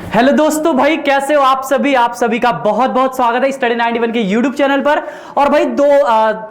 Hello दोस्तों, भाई कैसे हो आप सभी का बहुत बहुत स्वागत है स्टडी 91 के यूट्यूब चैनल पर। और भाई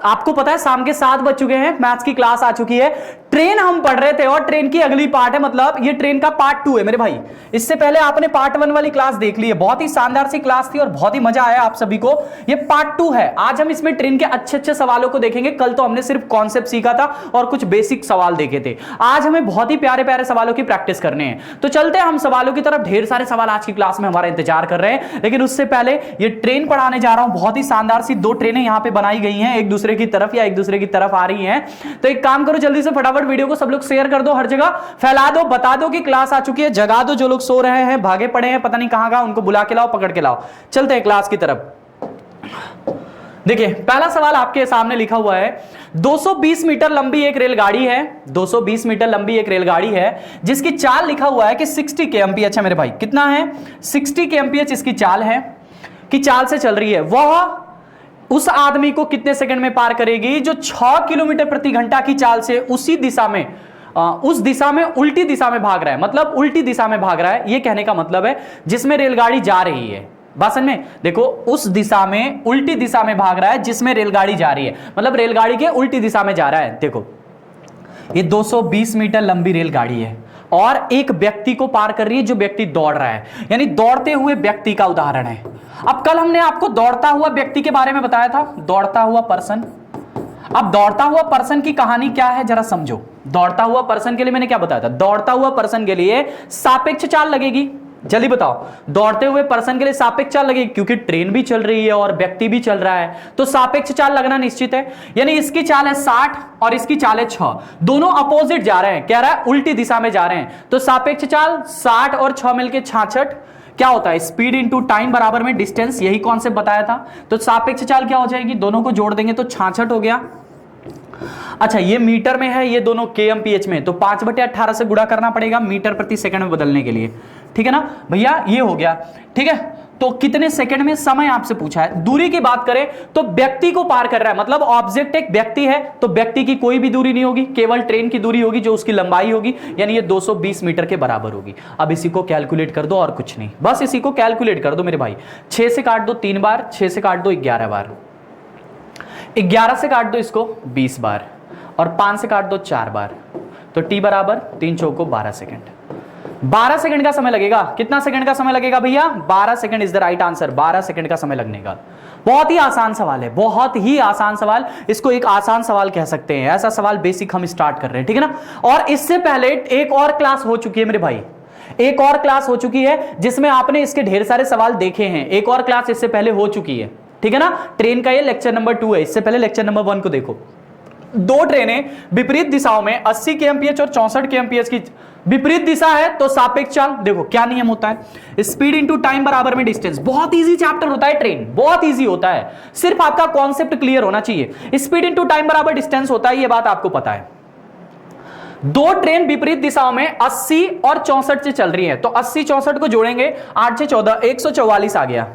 आपको पता है शाम के 7 बज चुके हैं, मैथ्स की क्लास आ चुकी है। ट्रेन हम पढ़ रहे थे और ट्रेन की अगली पार्ट है, मतलब ये ट्रेन का पार्ट 2 है मेरे भाई। इससे पहले आपने पार्ट 1 वाली क्लास देख ली है, बहुत ही शानदार सी क्लास थी और बहुत ही मजा आया आप सभी को। ये पार्ट 2 है। आज हम इसमें ट्रेन के अच्छे अच्छे सवालों को देखेंगे। कल तो हमने सिर्फ कॉन्सेप्ट सीखा था और कुछ बेसिक सवाल देखे थे। आज हमें बहुत ही प्यारे प्यारे सवालों की प्रैक्टिस करने हैं, तो चलते हैं हम सवालों की तरफ। ढेर सारे सवाल आज की क्लास में हमारा इंतजार कर रहे हैं, लेकिन उससे पहले ये ट्रेन पढ़ाने जा रहा हूं। बहुत ही शानदार सी 2 ट्रेनें यहां पे बनाई गई हैं, एक दूसरे की तरफ या एक दूसरे की तरफ आ रही हैं। तो एक काम करो, जल्दी से फटाफट वीडियो को सब लोग शेयर कर दो, हर जगह फैला दो, बता दो कि क्लास आ चुकी है, जगा दो। जो लोग सो रहे हैं, भागे पड़े हैं, पता नहीं कहां कहां, उनको बुला के लाओ, पकड़ के लाओ। चलते हैं क्लास की तरफ। देखिए पहला सवाल आपके सामने लिखा हुआ है, 220 मीटर लंबी एक रेलगाड़ी है, 220 मीटर लंबी एक रेलगाड़ी है जिसकी चाल लिखा हुआ है कि 60 kmph है मेरे भाई। कितना है? 60 kmph इसकी चाल है, कि चाल से चल रही है। वह उस आदमी को कितने सेकंड में पार करेगी जो 6 किलोमीटर प्रति घंटा की चाल से उसी दिशा में उस दिशा में उल्टी दिशा में भाग रहा है। मतलब उल्टी दिशा में भाग रहा है, यह कहने का मतलब है जिसमें रेलगाड़ी जा रही है। बात समझ में? देखो उस दिशा में उल्टी दिशा में भाग रहा है जिसमें रेलगाड़ी जा रही है, मतलब रेलगाड़ी के उल्टी दिशा में जा रहा है। देखो ये 220 मीटर लंबी रेलगाड़ी है और एक व्यक्ति को पार कर रही है, जो व्यक्ति दौड़ रहा है, यानी दौड़ते हुए व्यक्ति का उदाहरण है। अब कल हमने आपको दौड़ता हुआ व्यक्ति के बारे में बताया था, दौड़ता हुआ पर्सन। अब दौड़ता हुआ पर्सन की कहानी क्या है जरा समझो। दौड़ता हुआ पर्सन के लिए मैंने क्या बताया था? दौड़ता हुआ पर्सन के लिए सापेक्ष चाल लगेगी। जल्दी बताओ, दौड़ते हुए पर्सन के लिए सापेक्ष चाल लगेगी, क्योंकि ट्रेन भी चल रही है और व्यक्ति भी चल रहा है, तो सापेक्ष चाल लगना निश्चित है। यानी इसकी चाल है 60 और इसकी चाल है 6, दोनों अपोजिट जा रहे हैं। कह रहा है उल्टी दिशा में जा रहे हैं, तो सापेक्ष चाल 60 और 6 मिलकर 66 क्या होता है? स्पीड इंटू टाइम बराबर में डिस्टेंस, यही कॉन्सेप्ट बताया था। तो सापेक्ष चाल क्या हो जाएगी? दोनों को जोड़ देंगे तो 66 हो गया। अच्छा ये मीटर में है, ये दोनों kmph में, तो 5/18 से गुणा करना पड़ेगा मीटर प्रति सेकंड में बदलने के लिए। ठीक है ना भैया, ये हो गया। ठीक है, तो कितने सेकंड में समय आपसे पूछा है। दूरी की बात करें तो व्यक्ति को पार कर रहा है, मतलब ऑब्जेक्ट एक व्यक्ति है, तो व्यक्ति की कोई भी दूरी नहीं होगी, केवल ट्रेन की दूरी होगी जो उसकी लंबाई होगी, यानी ये 220 मीटर के बराबर होगी। अब इसी को कैलकुलेट कर दो और कुछ नहीं, बस इसी को कैलकुलेट कर दो मेरे भाई। 6 से काट दो 3 बार, 6 से काट दो 11 बार, 11 से काट दो इसको 20 बार और 5 से काट दो 4 बार, तो t बराबर 3 चौको 12 सेकंड। 12 सेकंड का समय लगेगा। कितना सेकंड का समय लगेगा भैया? 12 second is the right answer. 12 second का समय लगने का। बहुत ही आसान सवाल है, बहुत ही आसान सवाल। इसको एक आसान सवाल कह सकते हैं। ऐसा सवाल बेसिक हम स्टार्ट कर रहे हैं, ठीक है ना। और इससे पहले एक और क्लास हो चुकी है मेरे भाई, एक और क्लास हो चुकी है जिसमें आपने इसके ढेर सारे सवाल देखे हैं। एक और क्लास इससे पहले हो चुकी है, ठीक है ना। ट्रेन का ये लेक्चर नंबर 2 है, इससे पहले लेक्चर नंबर 1 को देखो। 2 ट्रेनें विपरीत दिशाओं में 80 kmph और 64 kmph की विपरीत दिशा है, तो सापेक्ष चाल देखो क्या नियम होता है, स्पीड इंटू टाइम बराबर में डिस्टेंस। बहुत इजी चैप्टर होता है ट्रेन, बहुत इजी होता है, सिर्फ आपका कॉन्सेप्ट क्लियर होना चाहिए। स्पीड इंटू टाइम बराबर डिस्टेंस होता है, ये बात आपको पता है। 2 ट्रेन विपरीत दिशाओं में 80 और 64 से चल रही है, तो 80 64 को जोड़ेंगे 8 से 14 144 आ गया।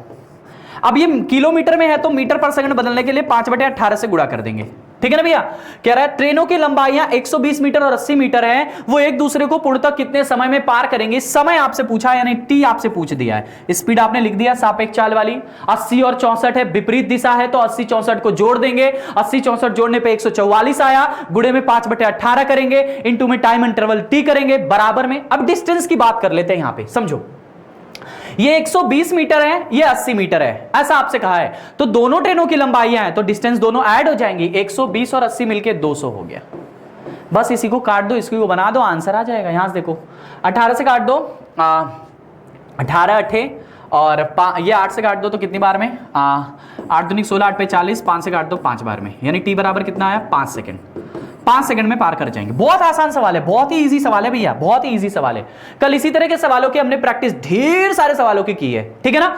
अब ये किलोमीटर में है तो मीटर पर सेकंड बदलने के लिए 5/18 से गुणा कर देंगे, ठीक है ना भैया। कह रहा है ट्रेनों की लंबाइयां 120 मीटर और 80 मीटर हैं, वो एक दूसरे को पूर्णतः कितने समय में पार करेंगे। समय आपसे पूछा है, यानी टी आपसे पूछ दिया है। स्पीड आपने लिख दिया सापेक्ष चाल वाली। 80 और 64 है, विपरीत दिशा है, तो 80 64 को जोड़ देंगे। 80 64 जोड़ने पे 144 आया, गुणे में 5/18 करेंगे, इंटू में टाइम इंटरवल टी करेंगे, बराबर में। अब डिस्टेंस की बात कर लेते हैं, यहां पे समझो। ये 120 मीटर है, ये 80 मीटर है, ऐसा आपसे कहा है। तो दोनों ट्रेनों की लंबाइयां हैं, तो डिस्टेंस दोनों ऐड हो जाएंगी। 120 और 80 मिलके 200 हो गया। बस इसी को काट दो, इसको बना दो, आंसर आ जाएगा। यहां से देखो 18 से काट दो, 18 8 और ये 8 से काट दो तो कितनी बार में? 8 दूनी 16, 8 पे 40, 5 से काट दो 5 बार में, यानी टी बराबर कितना आया? 5 सेकंड। 5 सेकंड में पार कर जाएंगे। बहुत आसान सवाल है, बहुत ही इजी सवाल है भैया, बहुत ही इजी सवाल है। कल इसी तरह के सवालों की हमने प्रैक्टिस ढेर सारे सवालों की है, ठीक है ना।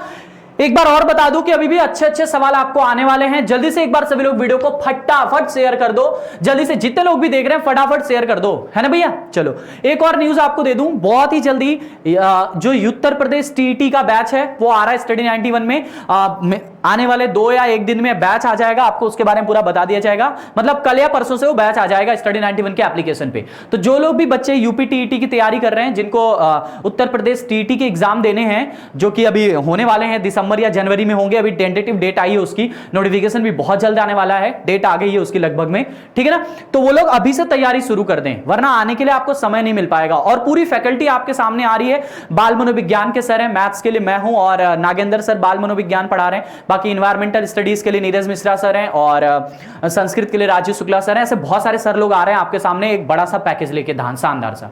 एक बार और बता दूं कि अभी भी अच्छे अच्छे सवाल आपको आने वाले हैं। जल्दी से एक बार सभी लोग वीडियो को फटाफट शेयर कर दो, जल्दी से जितने लोग भी देख रहे हैं फटाफट शेयर कर दो, है ना भैया। चलो एक और न्यूज आपको दे दूं बहुत ही जल्दी, जो उत्तर प्रदेश टीईटी का बैच है वो आ रहा है स्टडी 91 में। आने वाले 2 या 1 दिन में बैच आ जाएगा, आपको उसके बारे में पूरा बता दिया जाएगा। मतलब कल या परसों से वो बैच आ जाएगा स्टडी 91 के एप्लीकेशन पे। तो जो लोग भी बच्चे यूपी टीईटी की तैयारी कर रहे हैं, जिनको उत्तर प्रदेश टीईटी के एग्जाम देने हैं, जो कि अभी होने वाले हैं, दिसंबर या जनवरी में होंगे, अभी टेंटेटिव डेट आई है, उसकी नोटिफिकेशन भी बहुत जल्द आने वाला है, डेट आ गई है उसकी लगभग में, ठीक है ना। तो वो लोग अभी से तैयारी शुरू कर दें, वरना आने के लिए आपको समय नहीं मिल पाएगा। और पूरी फैकल्टी आपके सामने आ रही है। बाल मनोविज्ञान के सर हैं, मैथ्स के लिए मैं हूं और नागेंद्र सर बाल मनोविज्ञान पढ़ा रहे हैं। बाकी इन्वायरमेंटल स्टडीज के लिए नीरज मिश्रा सर हैं और संस्कृत के लिए राजीव शुक्ला सर हैं। ऐसे बहुत सारे सर लोग आ रहे हैं आपके सामने एक बड़ा सा पैकेज लेके, शानदार सा।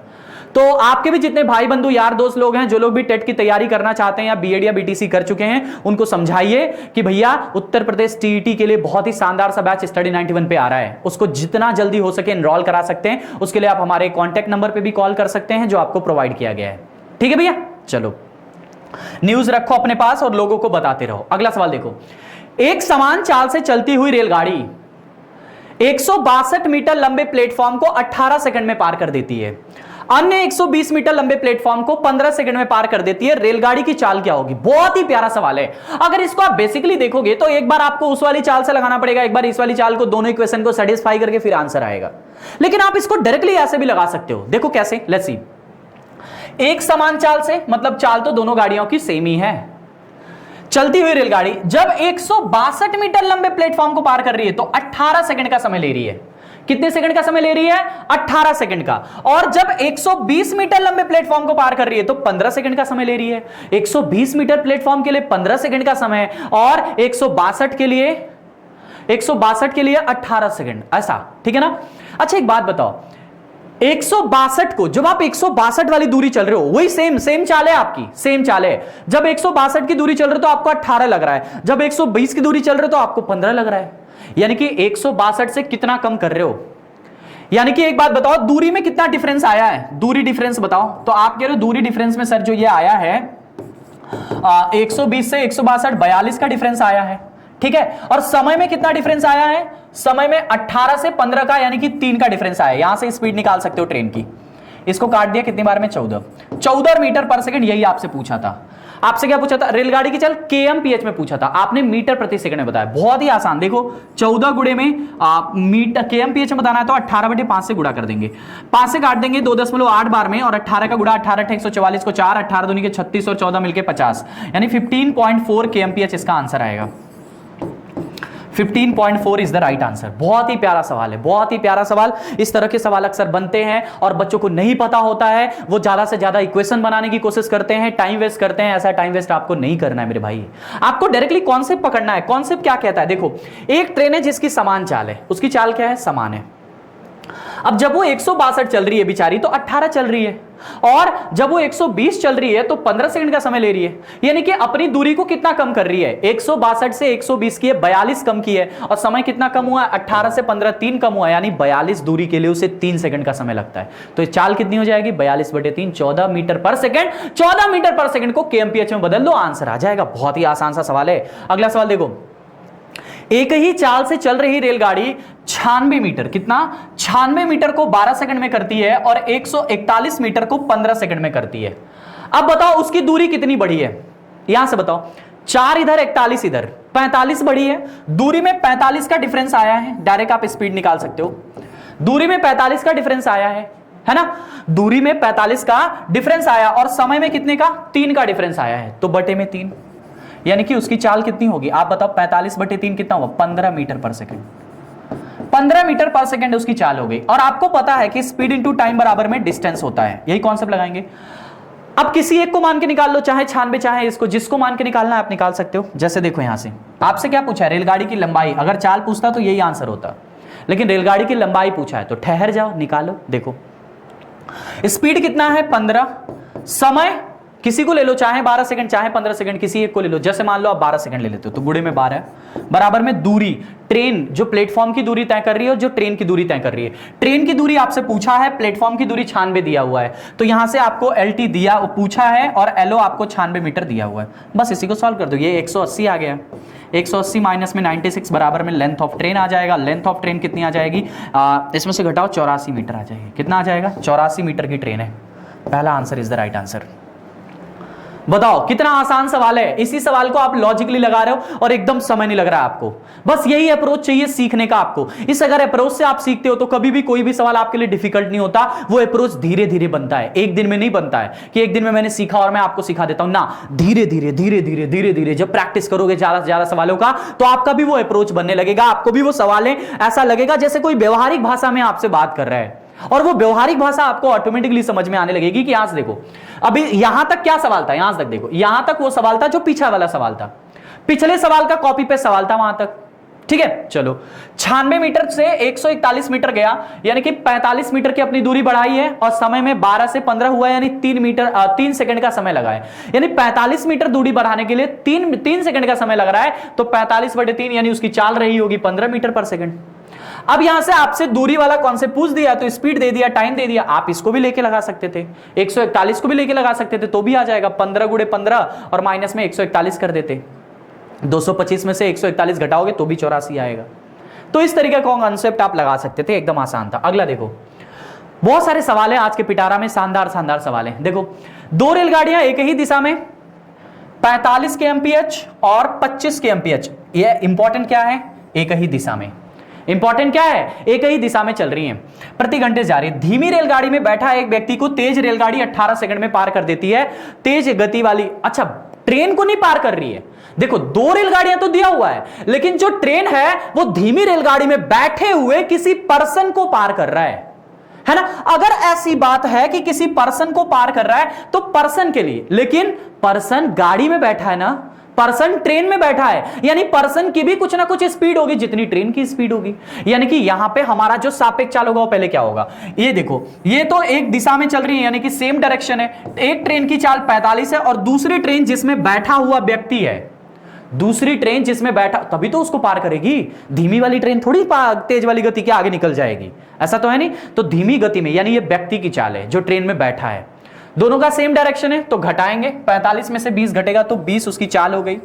तो आपके भी जितने भाई बंधु यार दोस्त लोग हैं, जो लोग भी टेट की तैयारी करना चाहते हैं या बीएड या बीटीसी कर चुके हैं, उनको समझाइए कि भैया उत्तर प्रदेश टीईटी के लिए बहुत ही शानदार सा बैच स्टडी 91 पे आ रहा है। उसको जितना जल्दी हो सके एनरोल करा सकते हैं। उसके लिए आप हमारे कॉन्टैक्ट नंबर पे भी कॉल कर सकते हैं जो आपको प्रोवाइड किया गया है। ठीक है भैया, चलो न्यूज रखो अपने पास और लोगों को बताते रहो। अगला सवाल देखो, एक समान चाल से चलती हुई रेलगाड़ी 162 मीटर लंबे प्लेटफॉर्म को 18 सेकंड में पार कर देती है। अन्य 120 मीटर लंबे प्लेटफॉर्म को 15 सेकंड में पार कर देती है। रेलगाड़ी की चाल क्या होगी? बहुत ही प्यारा सवाल है। अगर इसको आप बेसिकली देखोगे तो एक बार आपको उस वाली चाल से लगाना पड़ेगा, एक बार इस वाली चाल को, दोनों इक्वेशन को सेटिस्फाई करके फिर आंसर आएगा। लेकिन आप इसको डायरेक्टली ऐसे भी लगा सकते हो। देखो कैसे, लेट्स सी। एक समान चाल से मतलब चाल तो दोनों गाड़ियों की सेम ही है। चलती हुई रेलगाड़ी जब 162 मीटर लंबे प्लेटफॉर्म को पार कर रही है तो 18 सेकंड का समय ले रही है। कितने सेकंड का समय ले रही है? 18 सेकंड का। और जब 120 मीटर लंबे प्लेटफॉर्म को पार कर रही है तो 15 सेकंड का समय ले रही है। 120 मीटर प्लेटफॉर्म के लिए 15 सेकंड का समय और 162 के लिए 18 सेकंड, ऐसा, ठीक है ना। अच्छा एक बात बताओ, 162 को जब आप 162 वाली दूरी चल रहे हो, वही सेम चाल है आपकी, सेम चाल है। जब 162 की दूरी चल रहे हो तो आपको 18 लग रहा है, जब 120 की दूरी चल रहे हो तो आपको 15 लग रहा है। यानी कि 162 से कितना कम कर रहे हो? यानी कि एक बात बताओ, दूरी में कितना डिफरेंस आया है? दूरी डिफरेंस बताओ। तो आप कह रहे हो दूरी डिफरेंस में सर जो ये आया है 120 से 162 42 का डिफरेंस आया है, ठीक है। और समय में कितना डिफरेंस आया है? समय में 18 से 15 का यानी कि 3 का डिफरेंस आया है। यहां से स्पीड निकाल सकते हो ट्रेन की। इसको काट दिया कितनी बार में? 14 मीटर पर सेकंड। यही आपसे पूछा था। आपसे क्या पूछा था? रेलगाड़ी की चल kmph में पूछा था, आपने मीटर प्रति सेकंड में बताया। बहुत ही आसान। देखो 14 गुणे में मीटर kmph में बताना है तो 18/5 से गुणा कर देंगे, 5 से काट देंगे 2.8 बार में, और 18 का गुणा 18 144 को 4, 18 दूनी के 36 और 14 मिलके 50, यानी 15.4 kmph इसका आंसर आएगा। 15.4 इज द राइट आंसर। बहुत ही प्यारा सवाल है, बहुत ही प्यारा सवाल। इस तरह के सवाल अक्सर बनते हैं और बच्चों को नहीं पता होता है, वो ज्यादा से ज्यादा इक्वेशन बनाने की कोशिश करते हैं, टाइम वेस्ट करते हैं। ऐसा टाइम वेस्ट आपको नहीं करना है मेरे भाई, आपको डायरेक्टली कॉन्सेप्ट पकड़ना है। कॉन्सेप्ट क्या कहता है? देखो एक ट्रेन है जिसकी समान चाल है, उसकी चाल क्या है? समान है। अब जब वो 162 चल रही है बेचारी तो 18 चल रही है, और जब वो 120 चल रही है तो 15 सेकंड का समय ले रही है। यानी कि अपनी दूरी को कितना कम कर रही है? 162 से 120 की है, 42 कम की है, और समय कितना कम हुआ? 18 से 15 3 कम हुआ, यानी 42 दूरी के लिए उसे 3 सेकंड का समय लगता है। तो ये चाल कितनी हो जाएगी? 42/3, 14 मीटर पर सेकंड। 14 मीटर पर सेकंड को kmph में बदल दो, आंसर आ जाएगा। बहुत ही आसान सा सवाल है। अगला सवाल देखो, एक ही चाल से चल रही रेलगाड़ी 96 मीटर, कितना? 96 मीटर को 12 सेकंड में करती है और 141 मीटर को 15 सेकंड में करती है। अब बताओ उसकी दूरी कितनी बढ़ी है? यहां से बताओ, 4 इधर 41 इधर, 45 बढ़ी है। दूरी में 45 का डिफरेंस आया है, डायरेक्ट आप स्पीड निकाल सकते हो। दूरी में 45 का डिफरेंस आया है ना। दूरी में 45 का डिफरेंस आया और समय में कितने का? 3 का डिफरेंस आया है, तो बटे में 3, यानी कि उसकी चाल कितनी होगी? आप बताओ 45/3 कितना हुआ? 15 मीटर पर सेकंड। 15 मीटर पर सेकंड उसकी चाल हो गई। और आपको पता है कि स्पीड इंटू टाइम बराबर में डिस्टेंस होता है, यही कॉन्सेप्ट लगाएंगे। अब किसी एक को मान के निकाल लो, चाहे 96 चाहे इसको, जिसको मान के निकालना है आप निकाल सकते हो। जैसे देखो यहां से आपसे क्या पूछा है? रेलगाड़ी की लंबाई। अगर चाल पूछता तो यही आंसर होता, लेकिन रेलगाड़ी की लंबाई पूछा है तो ठहर जाओ, निकालो। देखो स्पीड कितना है? 15। समय किसी को ले लो, चाहे 12 सेकंड चाहे 15 सेकंड, किसी एक को ले लो। जैसे मान लो आप 12 सेकंड ले लेते हो तो गुणे में 12 बराबर में दूरी, ट्रेन जो प्लेटफॉर्म की दूरी तय कर रही है और जो ट्रेन की दूरी तय कर रही है। ट्रेन की दूरी आपसे पूछा है, प्लेटफॉर्म की दूरी 96 दिया हुआ है, तो यहां से आपको LT दिया पूछा है और LO आपको 96 मीटर दिया हुआ है। बस इसी को सॉल्व कर दो, ये 180 आ गया। 180 माइनस में 96 बराबर में लेंथ ऑफ ट्रेन आ जाएगा। लेंथ ऑफ ट्रेन कितनी आ जाएगी? इसमें से घटाओ 84 मीटर आ जाएगी। कितना आ जाएगा? 84 मीटर की ट्रेन है। पहला answer is the right answer. बताओ कितना आसान सवाल है। इसी सवाल को आप लॉजिकली लगा रहे हो और एकदम समय नहीं लग रहा है आपको। बस यही अप्रोच चाहिए सीखने का आपको। इस अगर अप्रोच से आप सीखते हो तो कभी भी कोई भी सवाल आपके लिए डिफिकल्ट नहीं होता। वो अप्रोच धीरे धीरे बनता है, एक दिन में नहीं बनता है कि एक दिन में मैंने सीखा और मैं आपको सिखा देता हूं ना। धीरे धीरे धीरे धीरे धीरे धीरे जब प्रैक्टिस करोगे ज्यादा से ज्यादा सवालों का तो आपका भी वो अप्रोच बनने लगेगा। आपको भी वो सवालें ऐसा लगेगा जैसे कोई व्यवहारिक भाषा में आपसे बात कर रहा है और वो व्यवहारिक भाषा आपको ऑटोमेटिकली समझ में आने लगेगी कि यहां से देखो अभी यहां तक क्या सवाल था, यहां तक देखो, यहां तक वो सवाल था जो पीछे वाला सवाल था, पिछले सवाल का कॉपी पेस्ट सवाल था वहां तक। ठीक है, चलो 96 मीटर से 141 मीटर गया, यानी कि 45 मीटर की अपनी दूरी बढ़ाई है और समय में 12 से 15 हुआ, यानी 3 सेकंड का समय लगा है। यानी 45 मीटर दूरी बढ़ाने के लिए 3 सेकंड का समय लग रहा है, तो 45/3 यानी उसकी चाल रही होगी 15 मीटर पर सेकंड। अब यहां से आपसे दूरी वाला कॉन्सेप्ट पूछ दिया तो स्पीड दे दिया, टाइम दे दिया, आप इसको भी लेके लगा सकते थे, 141 को भी लेके लगा सकते थे तो भी आ जाएगा। 15 × 15 और माइनस में 141 कर देते, 225 में से 141 घटाओगे तो भी 84 आएगा। तो इस तरीके का कॉन्सेप्ट आप लगा सकते थे, एकदम आसान था। अगला देखो, बहुत सारे सवाल है आज के पिटारा में, शानदार शानदार सवाल है। देखो 2 रेलगाड़ियां एक ही दिशा में 45 kmph और 25 kmph, ये इंपॉर्टेंट क्या है, एक ही दिशा में, इंपॉर्टेंट क्या है, एक ही दिशा में चल रही है, प्रति घंटे जा रही है। धीमी रेलगाड़ी में बैठा एक व्यक्ति को तेज रेलगाड़ी 18 सेकंड में पार कर देती है। तेज गति वाली, अच्छा ट्रेन को नहीं पार कर रही है। देखो 2 रेलगाड़ियां तो दिया हुआ है, लेकिन जो ट्रेन है वो धीमी रेलगाड़ी में बैठे हुए किसी पर्सन को पार कर रहा है ना। अगर ऐसी बात है कि किसी पर्सन को पार कर रहा है तो पर्सन के लिए, लेकिन पर्सन गाड़ी में बैठा है ना, पर्सन ट्रेन में बैठा है, यानी पर्सन की भी कुछ ना कुछ स्पीड होगी जितनी ट्रेन की स्पीड होगी। यानी कि यहां पे हमारा जो सापेक्ष चाल होगा वो पहले क्या होगा, ये देखो, ये तो एक दिशा में चल रही है यानी कि सेम डायरेक्शन है। एक ट्रेन की चाल 45 है और दूसरी ट्रेन जिसमें बैठा हुआ व्यक्ति है, दूसरी ट्रेन जिसमें बैठा, तभी तो उसको पार करेगी। धीमी वाली ट्रेन थोड़ी तेज वाली गति के आगे निकल जाएगी, ऐसा तो है नहीं। तो धीमी गति में यानी ये व्यक्ति की चाल है जो ट्रेन में बैठा है, दोनों का सेम डायरेक्शन है तो घटाएंगे, 45 में से 20 घटेगा तो 20 उसकी चाल हो गई।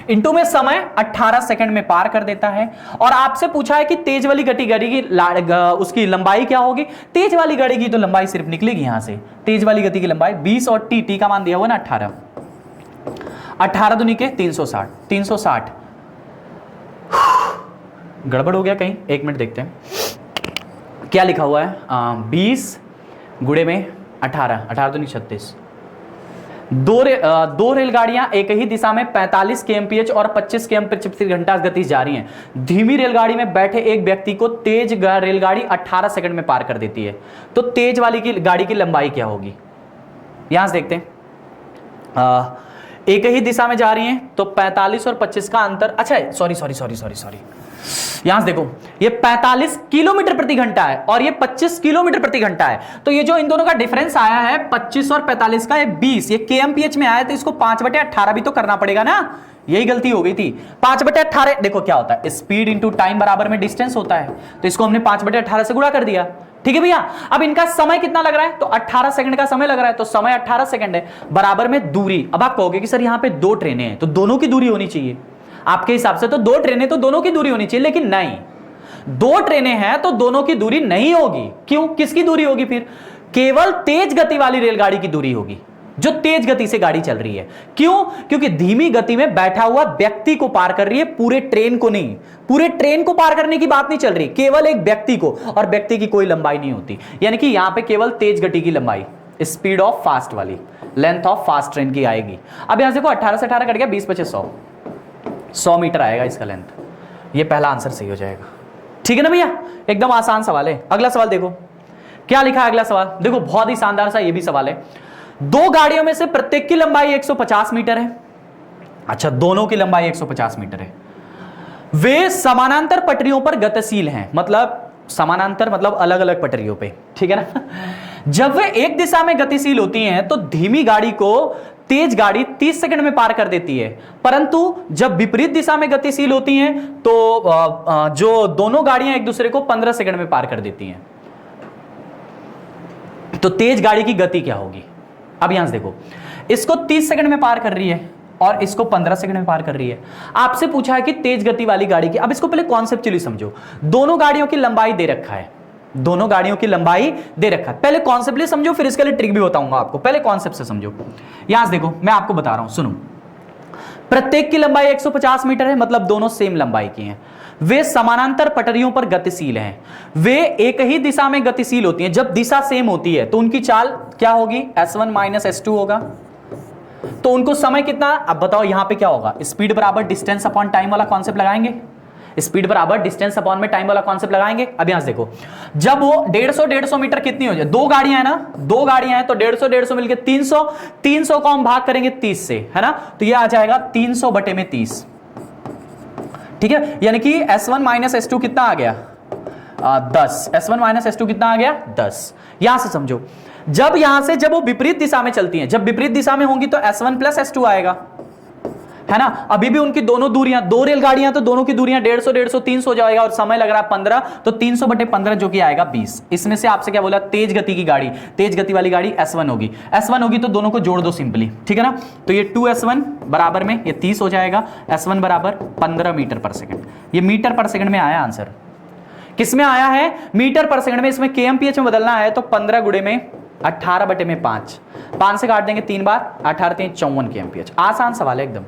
इंटू में समय 18 सेकंड में पार कर देता है। और आपसे पूछा है कि तेज वाली गाड़ी की उसकी लंबाई क्या होगी। तेज वाली गाड़ी की तो लंबाई सिर्फ निकलेगी यहां से, तेज वाली गति की लंबाई 20 और टी का मान दिया हुआ ना 18, 18 दूनी के 360, 360 गड़बड़ हो गया कहीं, एक मिनट देखते हैं क्या लिखा हुआ है। 20 गुणे में 18, 18 दूनी 36। दो रेलगाड़ियां एक ही दिशा में 45 kmph और 25 kmph प्रति घंटा गति जा रही हैं। धीमी रेलगाड़ी में बैठे एक व्यक्ति को तेज रेलगाड़ी 18 सेकंड में पार कर देती है। तो तेज वाली की गाड़ी की लंबाई क्या होगी, यहां से देखते हैं। एक ही दिशा में जा रही हैं तो 45 और 25 का अंतर, अच्छा सॉरी यहां से देखो, ये 45 किलोमीटर प्रति घंटा है और ये 25 किलोमीटर प्रति घंटा है। तो ये जो इन दोनों का डिफरेंस आया है 25 और 45 का, ये 20, ये kmph में आया तो इसको 5/18 भी तो करना पड़ेगा ना। यही गलती हो गई थी। 5/18 देखो क्या होता है, स्पीड इंटू टाइम बराबर में डिस्टेंस होता है, तो इसको हमने 5/18 से गुणा कर दिया। ठीक है भैया, अब इनका समय कितना लग रहा है, तो 18 सेकंड का समय लग रहा है, तो समय 18 सेकंड है, बराबर में दूरी। अब आप कहोगे कि सर यहां पे 2 ट्रेनें हैं तो दोनों की दूरी होनी चाहिए, आपके हिसाब से तो 2 ट्रेनें तो दोनों की दूरी होनी चाहिए, लेकिन नहीं, 2 ट्रेनें हैं तो दोनों की दूरी नहीं होगी। क्यों, किसकी दूरी होगी फिर, केवल तेज गति वाली रेलगाड़ी की दूरी होगी, जो तेज गति से गाड़ी चल रही है। क्यों, क्योंकि धीमी गति में बैठा हुआ व्यक्ति को पार कर रही है, पूरे ट्रेन को नहीं। पूरे ट्रेन को पार करने की बात नहीं चल रही, केवल एक व्यक्ति को, और व्यक्ति की कोई लंबाई नहीं होती। यानी कि यहां पे केवल तेज गति की लंबाई, स्पीड ऑफ फास्ट वाली, लेंथ ऑफ फास्ट ट्रेन की आएगी। अब यहां से देखो 18 से 18 कट गया, 20/25 100 मीटर आएगा इसका लेंथ। ये पहला आंसर सही हो जाएगा। ठीक है ना भैया, एकदम आसान सवाल है। अगला सवाल देखो क्या लिखा है। अगला सवाल देखो, बहुत ही शानदार सा ये भी सवाल है। 2 गाड़ियों में से प्रत्येक की लंबाई 150 मीटर है। अच्छा, दोनों की लंबाई 150 मीटर है। वे समानांतर पटरियों पर गतिशील हैं, मतलब समानांतर मतलब अलग अलग पटरियों पे, ठीक है ना। जब वे एक दिशा में गतिशील होती हैं तो धीमी गाड़ी को तेज गाड़ी 30 सेकंड में पार कर देती है, परंतु जब विपरीत दिशा में गतिशील होती हैं तो जो दोनों गाड़ियां एक दूसरे को 15 सेकंड में पार कर देती हैं। तो तेज गाड़ी की गति क्या होगी। अब यहां से देखो, इसको 30 सेकंड में पार कर रही है और इसको 15 सेकंड में पार कर रही है। आपसे पूछा है कि तेज गति वाली गाड़ी की, अब इसको पहले कॉन्सेप्चुअली समझो। दोनों गाड़ियों की लंबाई दे रखा है, दोनों गाड़ियों की लंबाई दे रखा है। पहले कॉन्सेप्ट समझो, फिर इसके लिए ट्रिक भी बताऊंगा आपको। पहले कॉन्सेप्ट से समझो। यहां से देखो, मैं आपको बता रहा हूं, सुनो। प्रत्येक की लंबाई 150 मीटर है, मतलब दोनों सेम लंबाई की हैं। वे समानांतर पटरियों पर गतिशील हैं। वे एक ही दिशा में गतिशील होती हैं। जब दिशा सेम होती है तो उनकी चाल क्या होगी? S1 माइनस S2 होगा। तो उनको समय कितना? अब बताओ यहां पे क्या होगा? स्पीड बराबर डिस्टेंस अपॉन टाइम वाला कॉन्सेप्ट लगाएंगे। स्पीड बराबर डिस्टेंस अपॉन में टाइम वाला कॉन्सेप्ट लगाएंगे। अब यहां से देखो, जब वो 150 मीटर कितनी हो जाए? दो गाड़ियां है ना, दो गाड़ियां हैं तो 150 मिलके 300, 300 को हम भाग करेंगे 30 से, है ना, तो ये आ जाएगा 300 बटे में 30। ठीक है, यानी कि S1 माइनस S2 कितना आ गया? 10। S1 माइनस S2 कितना आ गया? 10। यहां से समझो, जब यहां से जब वो विपरीत दिशा में चलती हैं, जब विपरीत दिशा में होंगी तो S1 प्लस S2 आएगा, है ना। अभी भी उनकी दोनों दूरियां, दो रेलगाड़ियां तो दोनों की दूरियां 150 150 300 जाएगा और समय लग रहा है 15, तो 300 बटे 15 जो कि आएगा 20। इसमें से आपसे क्या बोला? तेज गति की गाड़ी, तेज गति वाली गाड़ी S1 होगी। S1 होगी तो दोनों को जोड़ दो सिंपली, ठीक है ना। तो ये 2S1 बराबर में ये 30 हो जाएगा। S1 बराबर 15 मीटर पर सेकंड। ये मीटर पर सेकंड में आया आंसर। किस में आया है? मीटर पर सेकंड में। इसमें kmph में बदलना है तो 15 गुणे में 18 बटे में 5, 5 से काट देंगे 3 बार, 18 3 54 kmph। आसान सवाल है, एकदम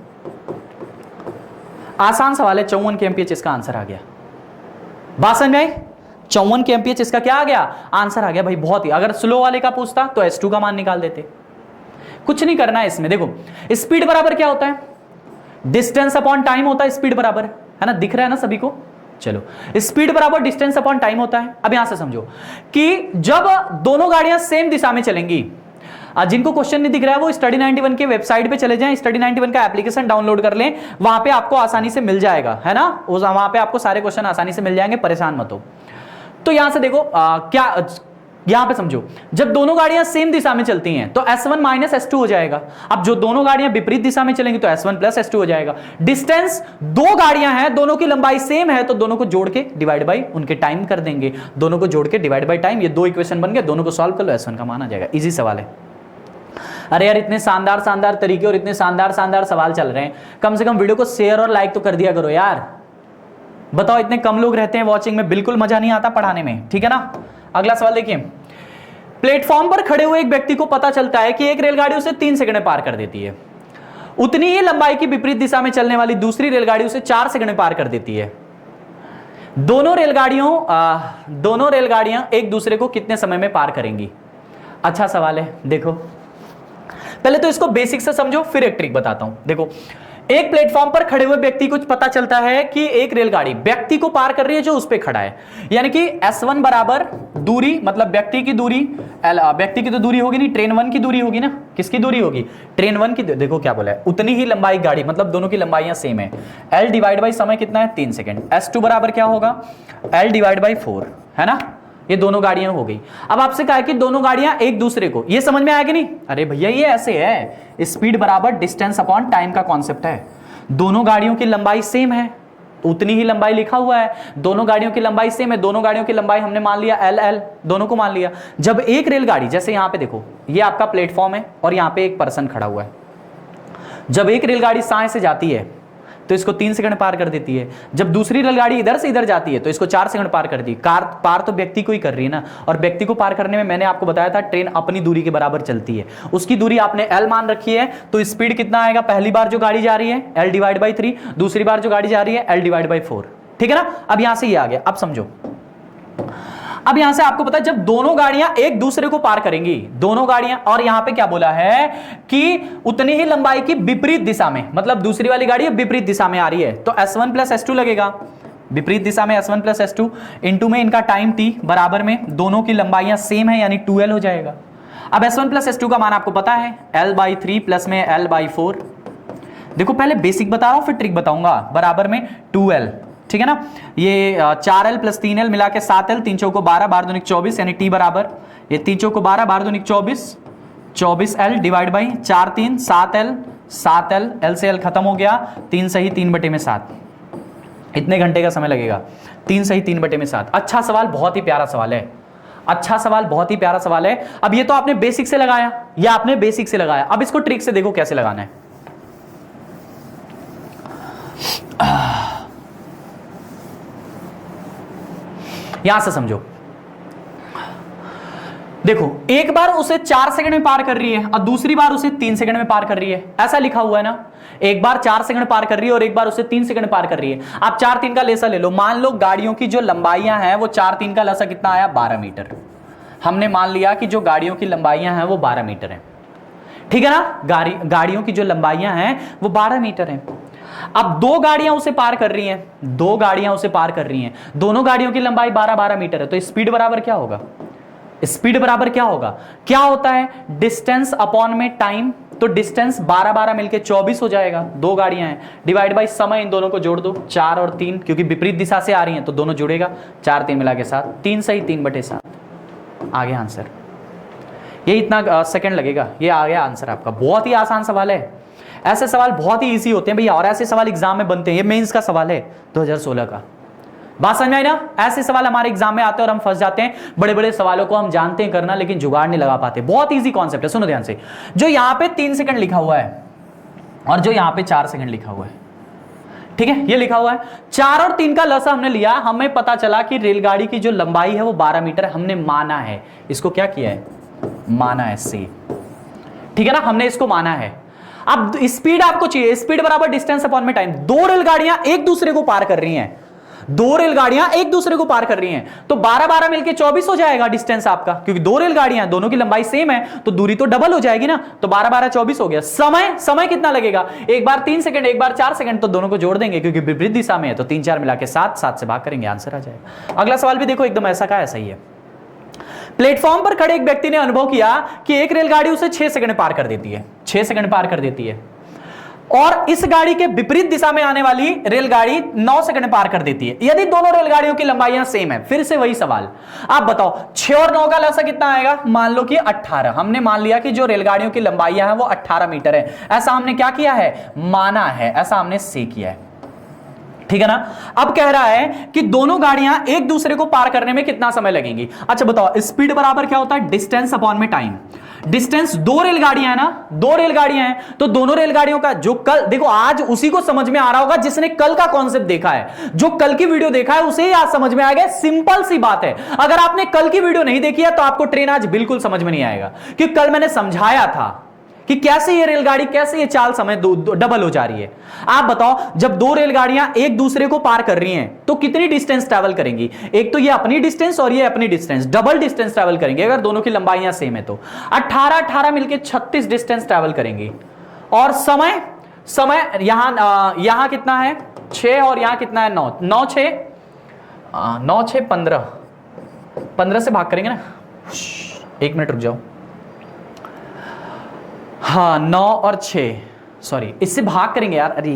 आसान सवाल है। 54 kmph इसका आंसर आ गया। बात समझ में आई? 54 kmph इसका क्या आ गया? आंसर आ गया भाई। बहुत ही, अगर स्लो वाले का पूछता तो S2 का मान निकाल देते। कुछ नहीं करना है इसमें। देखो, स्पीड बराबर क्या होता है? डिस्टेंस अपॉन टाइम होता है स्पीड बराबर, है ना, दिख रहा है ना सभी को। चलो, स्पीड बराबर डिस्टेंस अपॉन टाइम होता है। अब यहां से समझो कि जब दोनों गाड़ियां सेम दिशा में चलेंगी, जिनको क्वेश्चन नहीं दिख रहा है वो स्टडी 91 के वेबसाइट पे चले जाएं, स्टडी 91 का एप्लीकेशन डाउनलोड कर लें, वहां पे आपको आसानी से मिल जाएगा, है ना। वहां पे आपको सारे क्वेश्चन आसानी से मिल जाएंगे, परेशान मत हो। तो यहां से देखो, क्या यहां पे समझो, जब दोनों गाड़ियां सेम दिशा में चलती हैं तो S1 माइनस S2 हो जाएगा। अब जो दोनों गाड़ियां विपरीत दिशा में चलेंगी तो S1 प्लस S2 हो जाएगा। डिस्टेंस, दो गाड़ियां हैं, दोनों की लंबाई सेम है तो दोनों को जोड़ के डिवाइड बाई उनके टाइम कर देंगे। दोनों को जोड़ के डिवाइड बाई टाइम, ये दो इक्वेशन बन गए, दोनों को सॉल्व कर लो, S1 का मान आ जाएगा। इजी सवाल है। अरे यार, इतने शानदार शानदार तरीके और इतने शानदार शानदार सवाल चल रहे हैं, कम से कम वीडियो को शेयर और लाइक तो कर दिया करो यार। बताओ, इतने कम लोग रहते हैं वॉचिंग में, बिल्कुल मजा नहीं आता पढ़ाने में, ठीक है ना। अगला सवाल देखिए, प्लेटफॉर्म पर खड़े हुए एक व्यक्ति को पता चलता है कि एक रेलगाड़ी उसे 3 सेकंड में पार कर देती है। उतनी ही लंबाई की विपरीत दिशा में चलने वाली दूसरी रेलगाड़ी उसे 4 सेकंड में पार कर देती है। दोनों रेलगाड़ियां एक दूसरे को कितने समय में पार करेंगी? अच्छा सवाल है। देखो, पहले तो इसको बेसिक से समझो, फिर एक ट्रिक बताता हूं। देखो, एक प्लेटफॉर्म पर खड़े हुए व्यक्ति को पता चलता है कि एक रेलगाड़ी व्यक्ति को पार कर रही है जो उस पे खड़ा है, यानी कि S1 बराबर दूरी, मतलब व्यक्ति की दूरी, व्यक्ति की तो दूरी होगी नहीं, ट्रेन 1 की दूरी होगी ना। किसकी दूरी होगी? ट्रेन 1 की। देखो क्या बोला है, उतनी ही लंबाई गाड़ी, मतलब दोनों की लंबाइयां सेम है। L डिवाइड बाई समय कितना है? 3 सेकेंड। S2 बराबर क्या होगा? L डिवाइड बाई 4, है ना। ये दोनों गाड़ियां हो गई। अब आपसे कहा है कि दोनों गाड़ियां एक दूसरे को, ये समझ में आया कि नहीं? अरे भैया, ये ऐसे है, स्पीड बराबर डिस्टेंस अपॉन टाइम का कॉन्सेप्ट है। दोनों गाड़ियों की लंबाई सेम है, उतनी ही लंबाई लिखा हुआ है। दोनों गाड़ियों की लंबाई सेम है, दोनों गाड़ियों की लंबाई हमने मान लिया L, दोनों को मान लिया। जब एक रेलगाड़ी, जैसे यहां पे देखो, ये आपका प्लेटफॉर्म है और यहां पे एक पर्सन खड़ा हुआ है। जब एक रेलगाड़ी साए से जाती है तो इसको 3 सेकंड पार कर देती है। जब दूसरी रेलगाड़ी इधर से इधर जाती है तो इसको 4 सेकंड पार कर दी। कार पार तो व्यक्ति को ही कर रही है ना, और व्यक्ति को पार करने में मैंने आपको बताया था ट्रेन अपनी दूरी के बराबर चलती है। उसकी दूरी आपने L मान रखी है, तो स्पीड कितना आएगा? पहली बार जो गाड़ी जा रही है L डिवाइड बाई 3, दूसरी बार जो गाड़ी जा रही है L डिवाइड बाई 4, ठीक है ना। अब यहां से ये आ गया। अब समझो, अब यहां से आपको पता है, जब दोनों गाड़ियां एक दूसरे को पार करेंगी, दोनों गाड़ियां, और यहां पे क्या बोला है कि उतनी ही लंबाई की विपरीत दिशा में, मतलब दूसरी वाली गाड़ी विपरीत दिशा में आ रही है तो S1 प्लस S2 लगेगा। विपरीत दिशा में S1 प्लस S2, इंटू में इनका टाइम T बराबर में दोनों की लंबाइयां सेम है, यानी 2L हो जाएगा। अब S1 प्लस S2 का मान आपको पता है, L/3 प्लस में L/4। देखो, पहले बेसिक बता रहा हूं फिर ट्रिक बताऊंगा। बराबर में 2L, ठीक है ना। ये 4L प्लस 3L मिला के 7L, 3 चौको 12, 12 दूनी 24, यानी T बराबर, ये 3 चौको 12, 12 दूनी 24, 24L divide by 4 3 7L, 7L, L से L खत्म हो गया, 3 सही 3 बटे में 7, इतने घंटे का समय लगेगा। 3 सही 3 बटे में 7। अच्छा सवाल, बहुत ही प्यारा सवाल है। अच्छा सवाल, बहुत ही प्यारा सवाल है। अब ये तो आपने बेसिक से लगाया, या आपने बेसिक से लगाया, अब इसको ट्रिक से देखो कैसे लगाना है। यहां से समझो, देखो एक बार उसे 4 सेकंड में पार कर रही है और दूसरी बार उसे 3 सेकंड में पार कर रही है, ऐसा लिखा हुआ है ना। एक बार 4 सेकंड पार कर रही है और एक बार उसे 3 सेकंड पार कर रही है। आप 4-3 का लेसा ले लो। मान लो गाड़ियों की जो लंबाइयां हैं वो 4-3 का लसा कितना आया, 12 मीटर। हमने मान लिया कि जो गाड़ियों की लंबाइयां हैं वो 12 मीटर है, ठीक है ना। गाड़ियों की जो लंबाइयां हैं वो 12 मीटर है। अब दो गाड़ियां उसे पार कर रही हैं, दो गाड़ियां उसे पार कर रही हैं, दोनों गाड़ियों की लंबाई 12-12 मीटर है। तो स्पीड बराबर क्या होगा, स्पीड बराबर क्या होगा, क्या होता है, डिस्टेंस अपॉन में टाइम। तो डिस्टेंस 12-12 मिलके 24 हो जाएगा। दो गाड़ियां हैं, डिवाइड बाई समय, इन दोनों को जोड़ दो, 4 और 3, क्योंकि विपरीत दिशा से आ रही हैं तो दोनों जुड़ेगा, 4-3 मिला के 7, 3 सही 3/7 आ गया आंसर। ये इतना सेकंड लगेगा, ये आ गया आंसर आपका। बहुत ही आसान सवाल है, ऐसे सवाल बहुत ही इजी होते हैं भैया, और ऐसे सवाल एग्जाम में बनते हैं। ये मेंस का सवाल है 2016 का, बात समझ में आई ना। ऐसे सवाल हमारे एग्जाम में आते हैं और हम फंस जाते हैं। बड़े बड़े सवालों को हम जानते हैं करना, लेकिन जुगाड़ नहीं लगा पाते। बहुत इजी कॉन्सेप्ट है, सुनो ध्यान से। जो यहां पे 3 सेकंड लिखा हुआ है और जो यहां पे 4 सेकंड लिखा हुआ है, ठीक है, ये लिखा हुआ है 4 और 3 का लसा हमने लिया। हमें पता चला कि रेलगाड़ी की जो लंबाई है वो 12 मीटर है। हमने माना है, इसको क्या किया है, माना है, सी, ठीक है ना, हमने इसको माना है। अब स्पीड आपको चाहिए, स्पीड बराबर डिस्टेंस अपॉन में टाइम। दो रेलगाड़ियां एक दूसरे को पार कर रही हैं, दो रेलगाड़ियां एक दूसरे को पार कर रही हैं, तो 12-12 मिलके 24 हो जाएगा डिस्टेंस आपका, क्योंकि दो रेलगाड़ियां हैं, दोनों की लंबाई सेम है तो दूरी तो डबल हो जाएगी ना। तो 12-12 24 हो गया। समय कितना लगेगा, एक बार 3 सेकंड, एक बार 4 सेकंड, तो दोनों को जोड़ देंगे क्योंकि विपरीत दिशा में है, तो 3-4 मिला के 7 से भाग करेंगे, आंसर आ जाएगा। अगला सवाल भी देखो, एकदम ऐसा का ऐसा ही है। प्लेटफॉर्म पर खड़े एक व्यक्ति ने अनुभव किया कि एक रेलगाड़ी उसे 6 सेकंड पार कर देती है, 6 सेकंड पार कर देती है, और इस गाड़ी के विपरीत दिशा में आने वाली रेलगाड़ी 9 सेकंड पार कर देती है। यदि दोनों रेलगाड़ियों की लंबाइयां सेम है, फिर से वही सवाल, आप बताओ 6 और 9 का लसा कितना आएगा। मान लो कि 18, हमने मान लिया कि जो रेलगाड़ियों की लंबाइयां हैं वो 18 मीटर है। ऐसा हमने क्या किया है, माना है, ऐसा हमने से किया है, ठीक है ना। अब कह रहा है कि दोनों गाड़ियां एक दूसरे को पार करने में कितना समय लगेंगी। अच्छा बताओ, स्पीड बराबर क्या होता है, डिस्टेंस अपॉन में टाइम। डिस्टेंस, दो रेलगाड़ियां है ना, दो रेलगाड़ियां हैं, तो दोनों रेलगाड़ियों का जो कल, देखो आज उसी को समझ में आ रहा होगा जिसने कल का कॉन्सेप्ट देखा है, जो कल की वीडियो देखा है उसे ही आज समझ में आ गया। सिंपल सी बात है, अगर आपने कल की वीडियो नहीं देखी है तो आपको ट्रेन आज बिल्कुल समझ में नहीं आएगा, क्योंकि कल मैंने समझाया था कि कैसे ये रेलगाड़ी, कैसे ये चाल समय डबल हो जा रही है। आप बताओ, जब दो रेलगाड़ियां एक दूसरे को पार कर रही हैं तो कितनी डिस्टेंस ट्रैवल करेंगी, एक तो ये अपनी डिस्टेंस और ये अपनी डिस्टेंस, डबल डिस्टेंस ट्रैवल करेंगे अगर दोनों की लंबाइयां सेम है तो। 18 मिलके 36 डिस्टेंस ट्रैवल करेंगी। और समय यहां कितना है, 6, और यहां कितना है, 9, 9 6 15 से भाग करेंगे ना। 1 मिनट रुक जाओ, हाँ 9 और 6, सॉरी इससे भाग करेंगे यार, अरे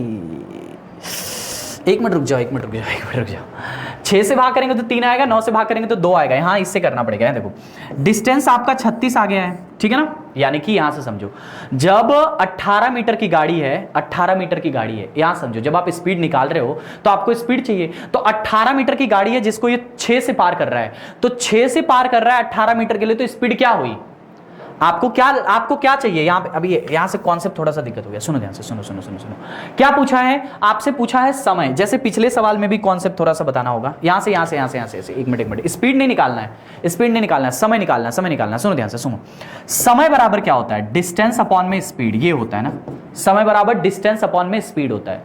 1 मिनट रुक जाओ, 6 से भाग करेंगे तो 3 आएगा, 9 से भाग करेंगे तो 2 आएगा। यहां इससे करना पड़ेगा। देखो डिस्टेंस आपका 36 आ गया है, ठीक है ना, यानी कि यहां से समझो, जब 18 मीटर की गाड़ी है, 18 मीटर की गाड़ी है, यहां समझो जब आप स्पीड निकाल रहे हो तो आपको स्पीड चाहिए, तो 18 मीटर की गाड़ी है जिसको ये 6 से पार कर रहा है, तो 6 से पार कर रहा है 18 मीटर के लिए, तो स्पीड क्या हुई, आपको क्या चाहिए। यहां पे अभी यहां से कॉन्सेप्ट थोड़ा सा दिक्कत हो गया, सुनो ध्यान से, सुनो। क्या पूछा है आपसे, पूछा है समय। जैसे पिछले सवाल में भी कॉन्सेप्ट थोड़ा सा बताना होगा। यहां से 1 मिनट, स्पीड नहीं निकालना है, समय निकालना है। सुनो ध्यान से, सुनो। समय बराबर क्या होता है, डिस्टेंस अपॉन में स्पीड, ये होता है ना। समय बराबर डिस्टेंस अपॉन में स्पीड होता है।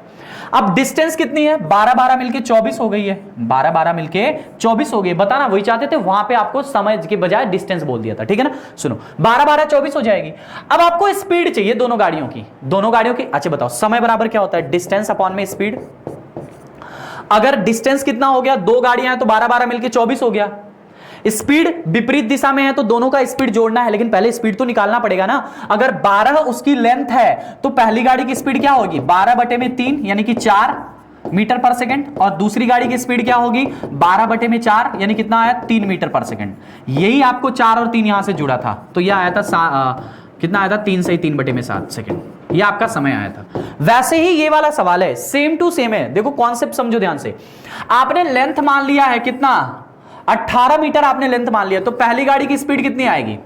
अब डिस्टेंस कितनी है, 12-12 मिलके 24 हो गई है, 12-12 मिलके 24 हो गई। बताना वही चाहते थे, वहां पे आपको समय के बजाय डिस्टेंस बोल दिया था, ठीक है ना। सुनो 12-12 24 हो जाएगी। अब आपको स्पीड चाहिए दोनों गाड़ियों की। अच्छा बताओ, समय बराबर क्या होता है, डिस्टेंस अपॉन में स्पीड। अगर डिस्टेंस कितना हो गया, दो गाड़ियां हैं तो 12-12 मिलके 24 हो गया। स्पीड विपरीत दिशा में है तो दोनों का स्पीड जोड़ना है, लेकिन पहले स्पीड तो निकालना पड़ेगा ना। अगर 12 उसकी लेंथ है तो पहली गाड़ी की स्पीड क्या होगी, 12/3 यानी कि 4 मीटर पर सेकंड, और दूसरी गाड़ी की स्पीड क्या होगी, 12/4 यानी कितना आया, 3 मीटर पर सेकंड। यही आपको 4 और 3 यहां से जुड़ा था, तो यह आया था कितना आया था, 3 से 3/7 सेकंड। यह आपका समय आया था। वैसे ही ये वाला सवाल है, सेम टू सेम है। देखो कॉन्सेप्ट समझो ध्यान से। आपने लेंथ मान लिया है कितना, 18 मीटर आपने लेंथ मान लिया, तो पहली गाड़ी की स्पीड कितनी आएगी,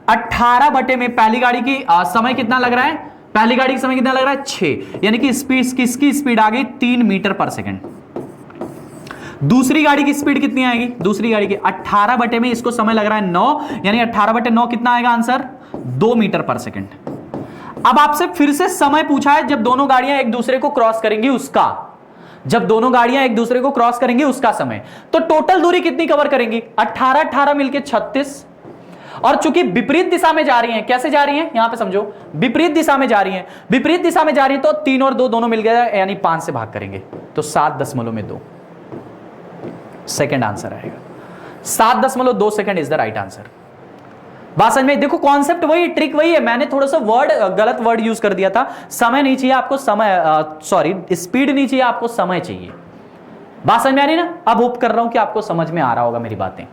18 बटे में पहली गाड़ी की समय कितना लग रहा है, पहली गाड़ी का समय कितना लग रहा है, 6, यानी कि स्पीड, किसकी स्पीड आ गई, 3 मीटर पर सेकंड। दूसरी गाड़ी की स्पीड कितनी आएगी? दूसरी गाड़ी की 18 बटे में इसको समय लग रहा है 9, यानी 18 बटे 9 कितना आएगा आंसर? 2 मीटर पर सेकंड। अब आपसे फिर से समय पूछा है जब दोनों गाड़ियां एक दूसरे को क्रॉस करेंगी उसका, जब दोनों गाड़ियां एक दूसरे को क्रॉस करेंगी उसका समय। तो टोटल दूरी कितनी कवर करेंगी? 18 18 मिलके 36, और चूंकि विपरीत दिशा में जा रही हैं, कैसे जा रही हैं यहां पे समझो, विपरीत दिशा में जा रही हैं, विपरीत दिशा में जा रही है तो 3 और 2 दोनों मिल गया, यानी 5 से भाग करेंगे तो 7.2 सेकंड आंसर आएगा। 7.2 second is the right answer. बात समझ में? देखो कॉन्सेप्ट वही, ट्रिक वही है, मैंने थोड़ा सा गलत वर्ड यूज कर दिया था। समय नहीं चाहिए आपको, सॉरी स्पीड नहीं चाहिए आपको, समय चाहिए। बात समझ में आ रही ना? अब होप कर रहा हूं कि आपको समझ में आ रहा होगा मेरी बातें।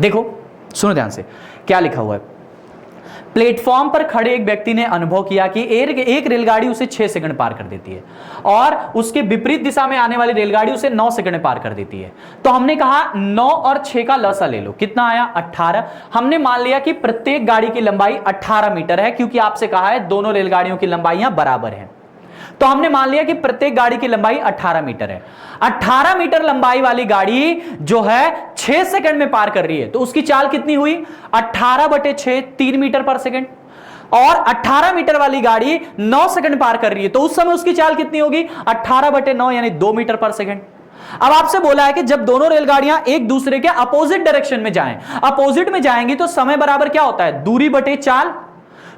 देखो सुनो ध्यान से, क्या लिखा हुआ है। प्लेटफॉर्म पर खड़े एक व्यक्ति ने अनुभव किया कि एक रेलगाड़ी उसे 6 सेकंड पार कर देती है और उसके विपरीत दिशा में आने वाली रेलगाड़ी उसे 9 सेकंड में पार कर देती है। तो हमने कहा 9 और 6 का लसा ले लो, कितना आया? 18। हमने मान लिया कि प्रत्येक गाड़ी की लंबाई 18 मीटर है, क्योंकि आपसे कहा है दोनों रेलगाड़ियों की लंबाइयां बराबर हैं। तो हमने मान लिया कि प्रत्येक गाड़ी की लंबाई 18 मीटर है। 18 मीटर लंबाई वाली गाड़ी जो है 6 सेकंड में पार कर रही है, तो उसकी चाल कितनी हुई? 18 बटे 6, 3 मीटर पर सेकंड। और 18 मीटर वाली गाड़ी 9 सेकंड पार कर रही है, तो उस समय उसकी चाल कितनी होगी? 18 बटे 9 यानी 2 मीटर पर सेकंड। अब आपसे बोला है कि जब दोनों रेलगाड़ियां एक दूसरे के अपोजिट डायरेक्शन में जाएं, अपोजिट में जाएंगी तो समय बराबर क्या होता है? दूरी बटे चाल।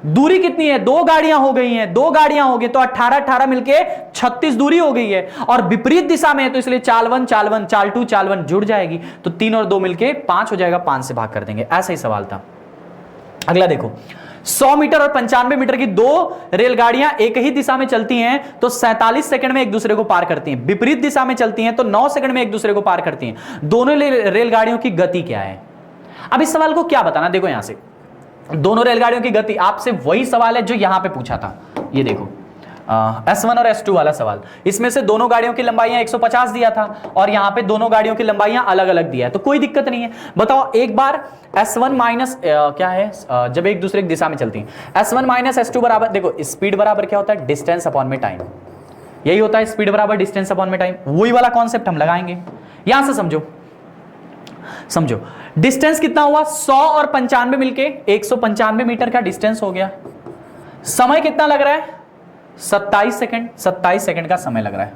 दूरी कितनी है? 2 गाड़ियां हो गई हैं, 2 गाड़ियां हो गई तो 18 18 मिलके 36 दूरी हो गई है, और विपरीत दिशा में है तो इसलिए चाल 1 चाल 1 चाल 2 चाल 1 जुड़ जाएगी, तो 3 और 2 मिलके 5 हो जाएगा, 5 से भाग कर देंगे। ऐसा ही सवाल था। अगला देखो, 100 मीटर और 95 मीटर की 2 रेलगाड़ियां एक ही दिशा में चलती हैं तो 47 सेकंड में एक दूसरे को पार करती हैं। विपरीत दिशा में चलती हैं तो 9 सेकंड में एक दूसरे को पार करती हैं। दोनों रेलगाड़ियों की गति क्या है? अब इस सवाल को क्या बताना, देखो यहां से दोनों रेलगाड़ियों की गति, आपसे वही सवाल है जो यहां पे पूछा था। ये देखो S1 और S2 वाला सवाल, इसमें से दोनों गाड़ियों की लंबाइयां 150 दिया था और यहां पे दोनों गाड़ियों की लंबाइयां अलग अलग दिया है, तो कोई दिक्कत नहीं है। बताओ एक बार S1 माइनस क्या है, जब एक दूसरे की दिशा में चलती हैं, S1 माइनस S2 बराबर, देखो स्पीड बराबर क्या होता है? डिस्टेंस अपॉन में टाइम। यही होता है स्पीड बराबर डिस्टेंस अपॉन में टाइम। वही वाला कॉन्सेप्ट हम लगाएंगे। यहां से समझो डिस्टेंस कितना हुआ? 100 और 95 मिलके 195 मीटर का डिस्टेंस हो गया। समय कितना लग रहा है? 27 सेकंड। 27 सेकंड का समय लग रहा है,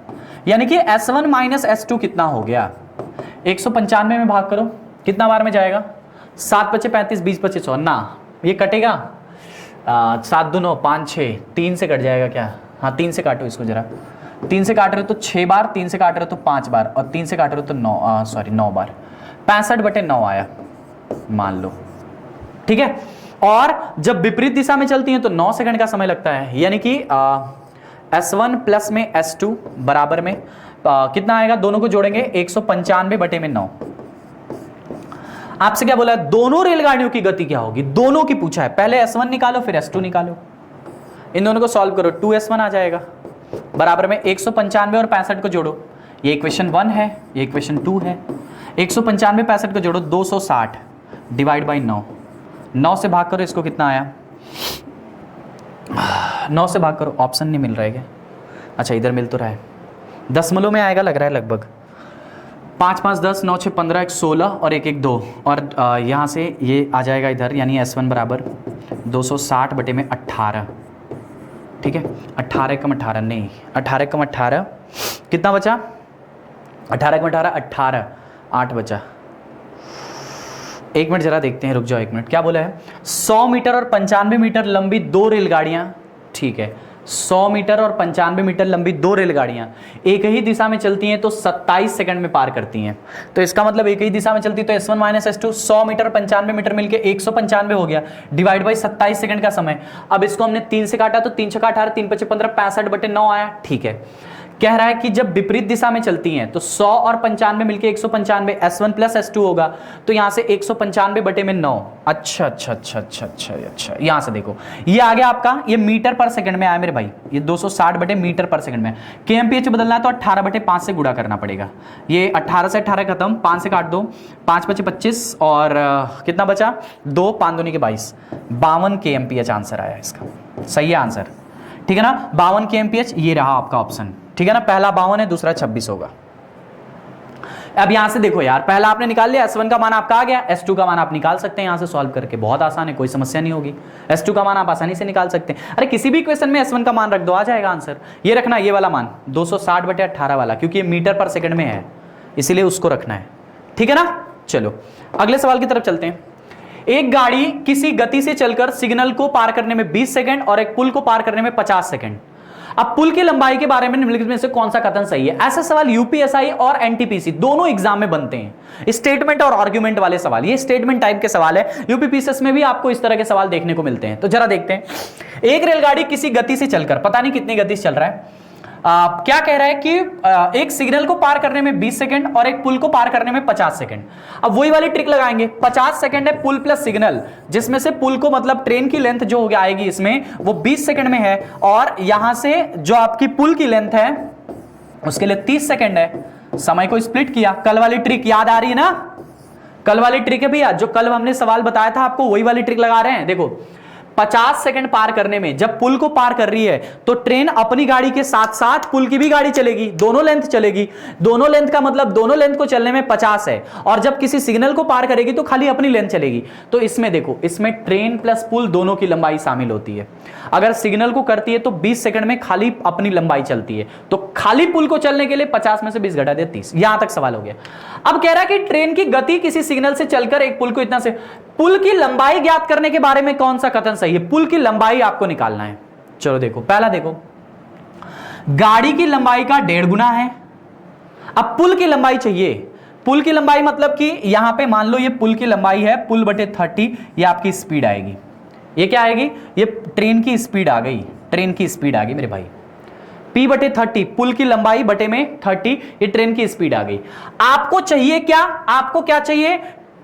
यानी कि S1 माइनस S2 कितना हो गया? 195 में भाग करो, कितना बार में जाएगा? 7 पचे 35, 20 पचे 100 ना, ये कटेगा 7 2 9 5 6, 3 से कट जाएगा क्या? हाँ 3 से काटो इसको जरा, 3 से काट रहे हो तो 6 बार, 3 से काट रहे हो तो 5 बार, और 3 से काट रहे हो तो 9 बार। 65 बटे 9 आया मान लो, ठीक है। और जब विपरीत दिशा में चलती हैं तो 9 सेकंड का समय लगता है, यानी कि S1 प्लस में S2 बराबर में कितना आएगा? दोनों को जोड़ेंगे 195 बटे में 9। आपसे क्या बोला है? दोनों रेलगाड़ियों की गति क्या होगी? दोनों की पूछा है, पहले S1 निकालो फिर S2 निकालो, इन दोनों को सॉल्व करो, 2S1 आ जाएगा बराबर में 195 और 65 को जोड़ो, ये इक्वेशन 1 है, ये इक्वेशन 2 है। 195 65 को जोड़ो 260 डिवाइड बाई 9, 9 से भाग करो, इसको कितना आया? 9 से भाग करो, ऑप्शन नहीं मिल रहा है क्या? अच्छा इधर मिल तो रहा है, दशमलव में आएगा लग रहा है लगभग। 5 5 10 9 6 15 1 16 और 1 1 2, और यहाँ से ये आ जाएगा इधर, यानी S1 बराबर 260 बटे में 18, ठीक है। 18 कम 18 नहीं, 18 कम 18 कितना बचा? 18 कम 18 18, 8 बचा। 1 मिनट जरा देखते हैं, रुक जाओ 1 मिनट। क्या बोला है? 100 मीटर और 95 मीटर लंबी 2 रेलगाड़ियां, ठीक है। 100 मीटर और 95 मीटर लंबी 2 रेलगाड़ियां एक ही दिशा में चलती हैं तो 27 सेकंड में पार करती हैं। तो इसका मतलब एक ही दिशा में चलती तो S1 minus S2, 100 metre 95 metre मिलके 195 हो गया, डिवाइड बाई 27 सेकंड का समय। अब इसको हमने 3 से काटा तो 3 छक्का 18, 3 पचे 15, 65 बटे 9 आया, ठीक है। कह रहा है कि जब विपरीत दिशा में चलती हैं तो 100 और 95 मिलके 195, S1 प्लस S2 होगा, तो यहां से 195 बटे में 9। अच्छा अच्छा अच्छा अच्छा अच्छा अच्छा, यहां से देखो ये आ गया आपका, ये मीटर पर सेकंड में आया मेरे भाई, ये 260 बटे मीटर पर सेकंड में। KMPH बदलना है तो 18 बटे 5 से गुणा करना पड़ेगा। ये 18 से 18 खत्म, 5 से काट दो, 5 पचे 25 और कितना बचा? 2 5 दूनी के 22, 52 KMPH आंसर आया इसका। सही है आंसर, ठीक है ना। 52 KMPH ये रहा आपका ऑप्शन, ठीक है ना। पहला 52 है, दूसरा 26 होगा। अब यहां से देखो यार, पहला आपने निकाल लिया, S1 का मान आपका आ गया, S2 का मान आप निकाल सकते हैं यहां से सॉल्व करके, बहुत आसान है, कोई समस्या नहीं होगी। S2 का मान आप आसानी से निकाल सकते हैं। अरे किसी भी क्वेश्चन में S1 का मान रख दो, आ जाएगा आंसर। ये रखना, ये वाला मान 260/18 वाला, क्योंकि ये मीटर पर सेकंड में है, इसीलिए उसको रखना है, ठीक है ना। चलो अगले सवाल की तरफ चलते हैं। एक गाड़ी किसी गति से चलकर सिग्नल को पार करने में 20 सेकंड और एक पुल को पार करने में 50 सेकंड। अब पुल की लंबाई के बारे में निम्नलिखित में से कौन सा कथन सही है? ऐसा सवाल यूपीएसआई और एनटीपीसी दोनों एग्जाम में बनते हैं, स्टेटमेंट और आर्गुमेंट वाले सवाल। ये स्टेटमेंट टाइप के सवाल है, यूपीपीसीएस में भी आपको इस तरह के सवाल देखने को मिलते हैं। तो जरा देखते हैं, एक रेलगाड़ी किसी गति से चलकर, पता नहीं कितनी गति से चल रहा है, क्या कह रहा है कि एक सिग्नल को पार करने में 20 सेकंड और एक पुल को पार करने में 50 सेकंड। अब वही वाली ट्रिक लगाएंगे, 50 सेकंड है पुल प्लस सिग्नल, जिसमें से पुल को मतलब ट्रेन की लेंथ जो हो गया आएगी इसमें वो 20 सेकंड में है, और यहां से जो आपकी पुल की लेंथ है उसके लिए 30 सेकंड है। समय को स्प्लिट किया, कल वाली ट्रिक याद आ रही है ना, कल वाली ट्रिक है भैया, जो कल हमने सवाल बताया था आपको, वही वाली ट्रिक लगा रहे हैं। देखो 50 सेकंड पार करने में, जब पुल को पार कर रही है तो ट्रेन अपनी गाड़ी के साथ साथ पुल की भी गाड़ी चलेगी, दोनों लेंथ चलेगी। दोनों लेंथ का मतलब दोनों लेंथ को चलने में 50 है, और जब किसी सिग्नल को पार करेगी तो खाली अपनी लेंथ चलेगी। तो इसमें देखो, इसमें ट्रेन प्लस पुल दोनों की लंबाई शामिल होती है। अगर सिग्नल को करती है तो 20 सेकंड में खाली अपनी लंबाई चलती है, तो खाली पुल को चलने के लिए 50 में से 20 घटा दिया 30। यहां तक सवाल हो गया। अब कह रहा है कि ट्रेन की गति किसी सिग्नल से चलकर एक पुल को इतना से, पुल की लंबाई ज्ञात करने के बारे में कौन सा कथन सही है? पुल की लंबाई आपको निकालना है। चलो देखो, पहला देखो, गाड़ी की लंबाई का 1.5 गुना है। अब पुल की लंबाई चाहिए, पुल की लंबाई मतलब कि यहां पे मान लो ये पुल की लंबाई है, पुल बटे 30, ये आपकी स्पीड आएगी। ये क्या आएगी? ये ट्रेन की स्पीड आ गई, ट्रेन की स्पीड आ गई मेरे भाई। P बटे 30, पुल की लंबाई बटे में 30, ये ट्रेन की स्पीड आ गई। आपको चाहिए क्या? आपको क्या चाहिए?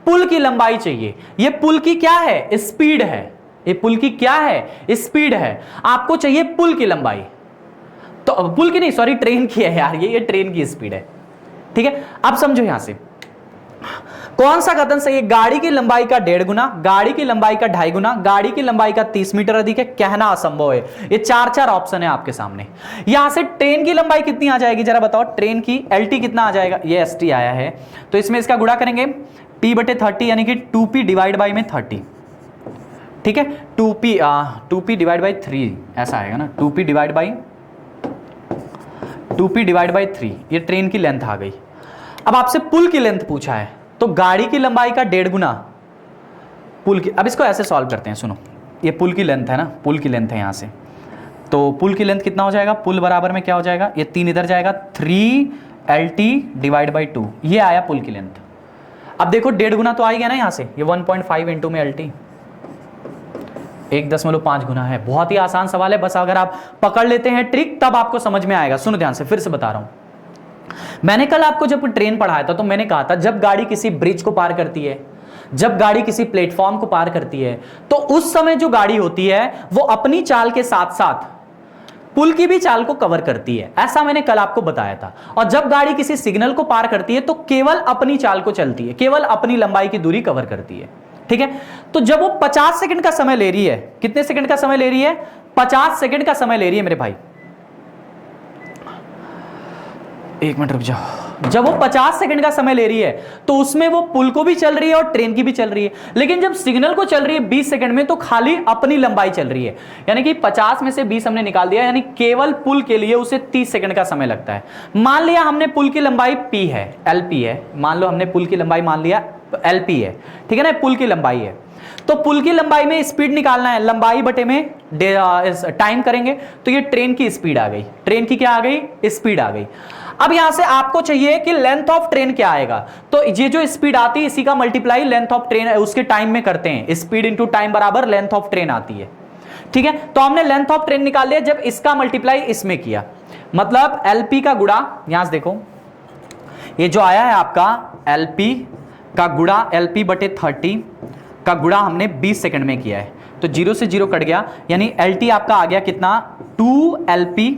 पुल की लंबाई चाहिए। ये पुल की क्या है? स्पीड है। ये पुल की क्या है? स्पीड है। आपको चाहिए पुल की लंबाई, तो पुल की नहीं, सॉरी ट्रेन की है यार, ये ट्रेन की स्पीड है, ठीक है। अब समझो यहां से कौन सा कथन सही है? गाड़ी की लंबाई का 1.5 गुना, गाड़ी की लंबाई का 2.5 गुना, गाड़ी की लंबाई का 30 मीटर अधिक है, कहना असंभव है। ये 4 ऑप्शन है आपके सामने। यहां से ट्रेन की लंबाई कितनी आ जाएगी जरा बताओ? ट्रेन की LT कितना आ जाएगा? ये ST आया है, तो इसमें इसका गुणा करेंगे, P बटे 30 यानी कि 2P डिवाइड बाई में 30, ठीक है। 2P डिवाइड बाई 3 ऐसा आएगा ना, 2P डिवाइड बाई 3, ये ट्रेन की लेंथ आ गई। अब आपसे पुल की लेंथ पूछा है, तो गाड़ी की लंबाई का 1.5 गुना पुल की। अब इसको ऐसे सॉल्व करते हैं, सुनो, ये पुल की लेंथ है ना, पुल की लेंथ है यहां से, तो पुल की लेंथ कितना हो जाएगा? पुल बराबर में क्या हो जाएगा? ये 3 इधर जाएगा, 3LT डिवाइड बाई 2, ये आया पुल की लेंथ। अब देखो 1.5 गुना तो आ गया ना यहां से, ये 1.5 इंटू में LT 1.5 गुना है। बहुत ही आसान सवाल है, बस अगर आप पकड़ लेते हैं ट्रिक तब आपको समझ में आएगा। सुनो ध्यान से, फिर से बता रहा हूं। मैंने कल आपको जब ट्रेन पढ़ाया था तो मैंने कहा था जब गाड़ी किसी ब्रिज को पार करती है, जब गाड़ी किसी प्लेटफॉर्म को पार करती है, तो उस समय जो गाड़ी होती है वो अपनी चाल के साथ साथ पुल की भी चाल को कवर करती है, ऐसा मैंने कल आपको बताया था। और जब गाड़ी किसी सिग्नल को पार करती है तो केवल अपनी चाल को चलती है, केवल अपनी लंबाई की दूरी कवर करती है, ठीक है। तो जब वो 50 सेकंड का समय ले रही है, कितने सेकंड का समय ले रही है? 50 सेकंड का समय ले रही है मेरे भाई। एक मिनट रुक जाओ। जब वो 50 सेकंड का समय ले रही है तो उसमें वो पुल को भी चल रही है और ट्रेन की भी चल रही है, लेकिन जब सिग्नल को चल रही है 20 सेकंड में तो खाली अपनी लंबाई चल रही है, यानी कि 50 में से 20 हमने निकाल दिया, यानी केवल पुल के लिए उसे 30 सेकंड का समय लगता है। मान लिया हमने पुल की लंबाई P है, LP है, मान लो हमने पुल की लंबाई मान लिया LP है, ठीक है ना, पुल की लंबाई है। तो पुल की लंबाई में स्पीड निकालना है, लंबाई बटे में टाइम करेंगे, तो ये ट्रेन की स्पीड आ गई, ट्रेन की क्या आ गई? स्पीड आ गई। अब यहां से आपको चाहिए कि लेंथ ऑफ ट्रेन क्या आएगा, तो ये जो स्पीड आती है इसी का मल्टीप्लाई लेंथ ऑफ ट्रेन उसके टाइम में करते हैं, स्पीड इंटू टाइम बराबर लेंथ ऑफ ट्रेन आती है, ठीक है। तो हमने लेंथ ऑफ ट्रेन निकाल लिया, जब इसका मल्टीप्लाई इसमें किया, मतलब LP का गुणा, यहां से देखो ये जो आया है आपका LP का गुणा LP बटे 30 का गुणा हमने 20 सेकंड में किया है, तो 0 से 0 कट गया, यानी LT आपका आ गया कितना? 2LP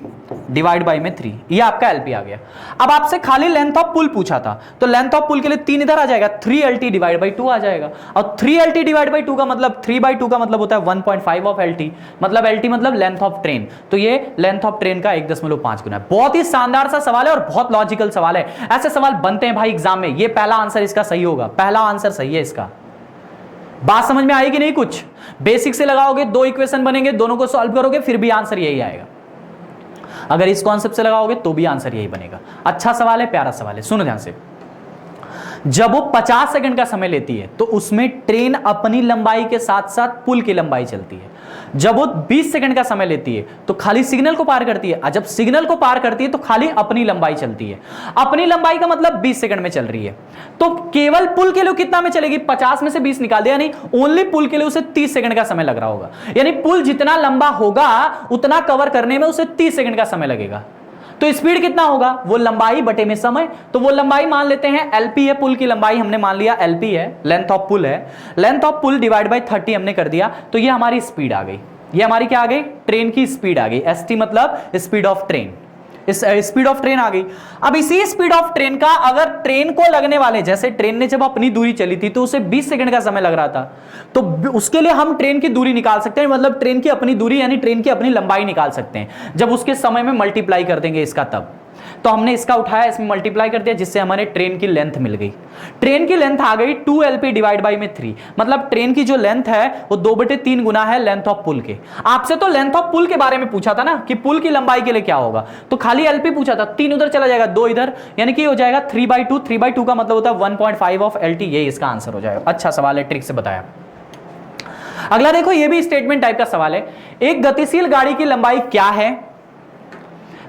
डिवाइड बाई में 3, ये आपका एलपी आ गया। अब आपसे खाली लेंथ ऑफ पुल पूछा था, तो लेंथ ऑफ पुल के लिए 3 इधर आ जाएगा, 3LT डिवाइड बाई 2 आ जाएगा। और 3LT डिवाइड बाई 2 का मतलब 3/2 का मतलब होता है 1.5 ऑफ LT, मतलब LT मतलब लेंथ ऑफ ट्रेन, तो ये लेंथ ऑफ ट्रेन का 1.5 गुना है। बहुत ही शानदार सा सवाल है और बहुत लॉजिकल सवाल है। ऐसे सवाल बनते हैं भाई एग्जाम में। ये पहला आंसर इसका सही होगा, पहला आंसर सही है इसका। बात समझ में आई कि नहीं? कुछ बेसिक से लगाओगे, 2 इक्वेशन बनेंगे, दोनों को सॉल्व करोगे, फिर भी आंसर यही आएगा। अगर इस कॉन्सेप्ट से लगाओगे तो भी आंसर यही बनेगा। अच्छा सवाल है, प्यारा सवाल है, सुनो ध्यान से। जब वो 50 सेकंड का समय लेती है तो उसमें ट्रेन अपनी लंबाई के साथ साथ पुल की लंबाई चलती है। जब वो 20 सेकंड का समय लेती है तो खाली सिग्नल को पार करती है, और जब सिग्नल को पार करती है तो खाली अपनी लंबाई चलती है। अपनी लंबाई का मतलब 20 सेकंड में चल रही है, तो केवल पुल के लिए कितना में चलेगी? 50 में से 20 निकाल दिया, नहीं, ओनली पुल के लिए उसे 30 सेकंड का समय लग रहा होगा। यानी पुल जितना लंबा होगा उतना कवर करने में उसे 30 सेकंड का समय लगेगा। तो स्पीड कितना होगा? वो लंबाई बटे में समय। तो वो लंबाई मान लेते हैं LP है, पुल की लंबाई हमने मान लिया LP है, लेंथ ऑफ पुल है, लेंथ ऑफ पुल डिवाइड बाय 30 हमने कर दिया, तो ये हमारी स्पीड आ गई। ये हमारी क्या आ गई? ट्रेन की स्पीड आ गई। ST मतलब स्पीड ऑफ ट्रेन, इस स्पीड ऑफ ट्रेन आ गई। अब इसी स्पीड ऑफ ट्रेन का अगर ट्रेन को लगने वाले, जैसे ट्रेन ने जब अपनी दूरी चली थी तो उसे 20 सेकंड का समय लग रहा था, तो उसके लिए हम ट्रेन की दूरी निकाल सकते हैं, मतलब ट्रेन की अपनी दूरी यानी ट्रेन की अपनी लंबाई निकाल सकते हैं जब उसके समय में मल्टीप्लाई कर देंगे इसका। तब तो हमने इसका उठाया, इसमें मल्टीप्लाई कर दिया, जिससे हमारे ट्रेन की लेंथ मिल गई। ट्रेन की लेंथ आ गई 2LP डिवाइड बाई में 3, मतलब ट्रेन की जो लेंथ है वो 2/3 गुना है लेंथ ऑफ पुल के। आपसे तो लेंथ ऑफ पुल के बारे में पूछा था ना कि पुल की लंबाई के लिए क्या होगा, तो खाली LP पूछा था, 3 उधर चला जाएगा, 2 इधर, यानी कि हो जाएगा 3/2। 3/2 का मतलब होता है 1.5 ऑफ LT, ये इसका आंसर हो जाएगा। अच्छा सवाल है, ट्रिक से बताया। अगला देखो, ये भी स्टेटमेंट टाइप का सवाल है। एक गतिशील गाड़ी की लंबाई क्या है?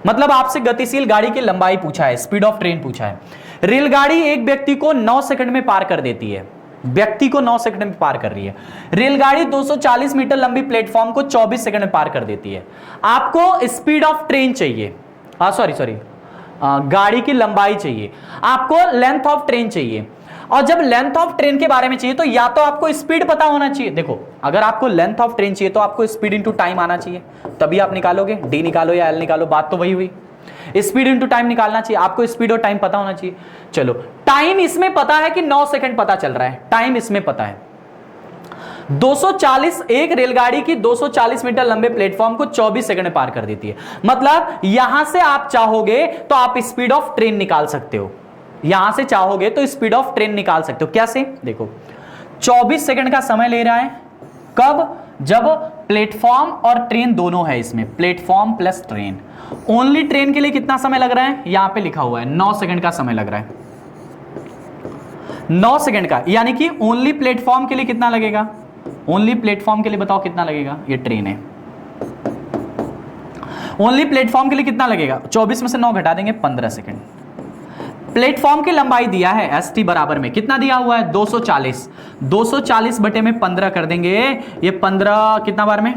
मतलब आपसे गतिशील गाड़ी की लंबाई पूछा है, स्पीड ऑफ ट्रेन पूछा है। रेलगाड़ी एक व्यक्ति को 9 सेकंड में पार कर देती है, व्यक्ति को 9 सेकंड में पार कर रही है। रेलगाड़ी 240 मीटर लंबी प्लेटफॉर्म को 24 सेकंड में पार कर देती है। आपको स्पीड ऑफ ट्रेन चाहिए, सॉरी गाड़ी की लंबाई चाहिए, आपको लेंथ ऑफ ट्रेन चाहिए। और जब लेंथ ऑफ ट्रेन के बारे में चाहिए तो या तो आपको स्पीड पता होना चाहिए। देखो, अगर आपको लेंथ ऑफ ट्रेन चाहिए तो आपको स्पीड इनटू टाइम आना चाहिए, तभी आप निकालोगे। डी निकालो या एल निकालो, बात तो वही हुई। स्पीड इनटू टाइम निकालना चाहिए, आपको स्पीड और टाइम पता होना चाहिए। चलो, टाइम इसमें पता है कि 9 सेकंड पता चल रहा है, टाइम इसमें पता है। 240, एक रेलगाड़ी की 240 मीटर लंबे प्लेटफॉर्म को 24 सेकंड में पार कर देती है। मतलब यहां से आप चाहोगे तो आप स्पीड ऑफ ट्रेन निकाल सकते हो, यहां से चाहोगे तो स्पीड ऑफ ट्रेन निकाल सकते हो। कैसे? देखो, 24 सेकंड का समय ले रहा है, कब? जब प्लेटफॉर्म और ट्रेन दोनों है इसमें, platform plus train. Only train के लिए कितना समय लग रहा है? यहां पे लिखा हुआ है 9 सेकंड का समय लग रहा है, 9 सेकंड का। यानी कि ओनली प्लेटफॉर्म के लिए कितना लगेगा? ओनली प्लेटफॉर्म के लिए बताओ कितना लगेगा? ये ट्रेन है, ओनली प्लेटफॉर्म के लिए कितना लगेगा? 24 में से 9 घटा देंगे, 15 सेकंड। प्लेटफॉर्म की लंबाई दिया है ST बराबर में कितना दिया हुआ है? 240। 240 बटे में 15 कर देंगे, ये 15 कितना बार में?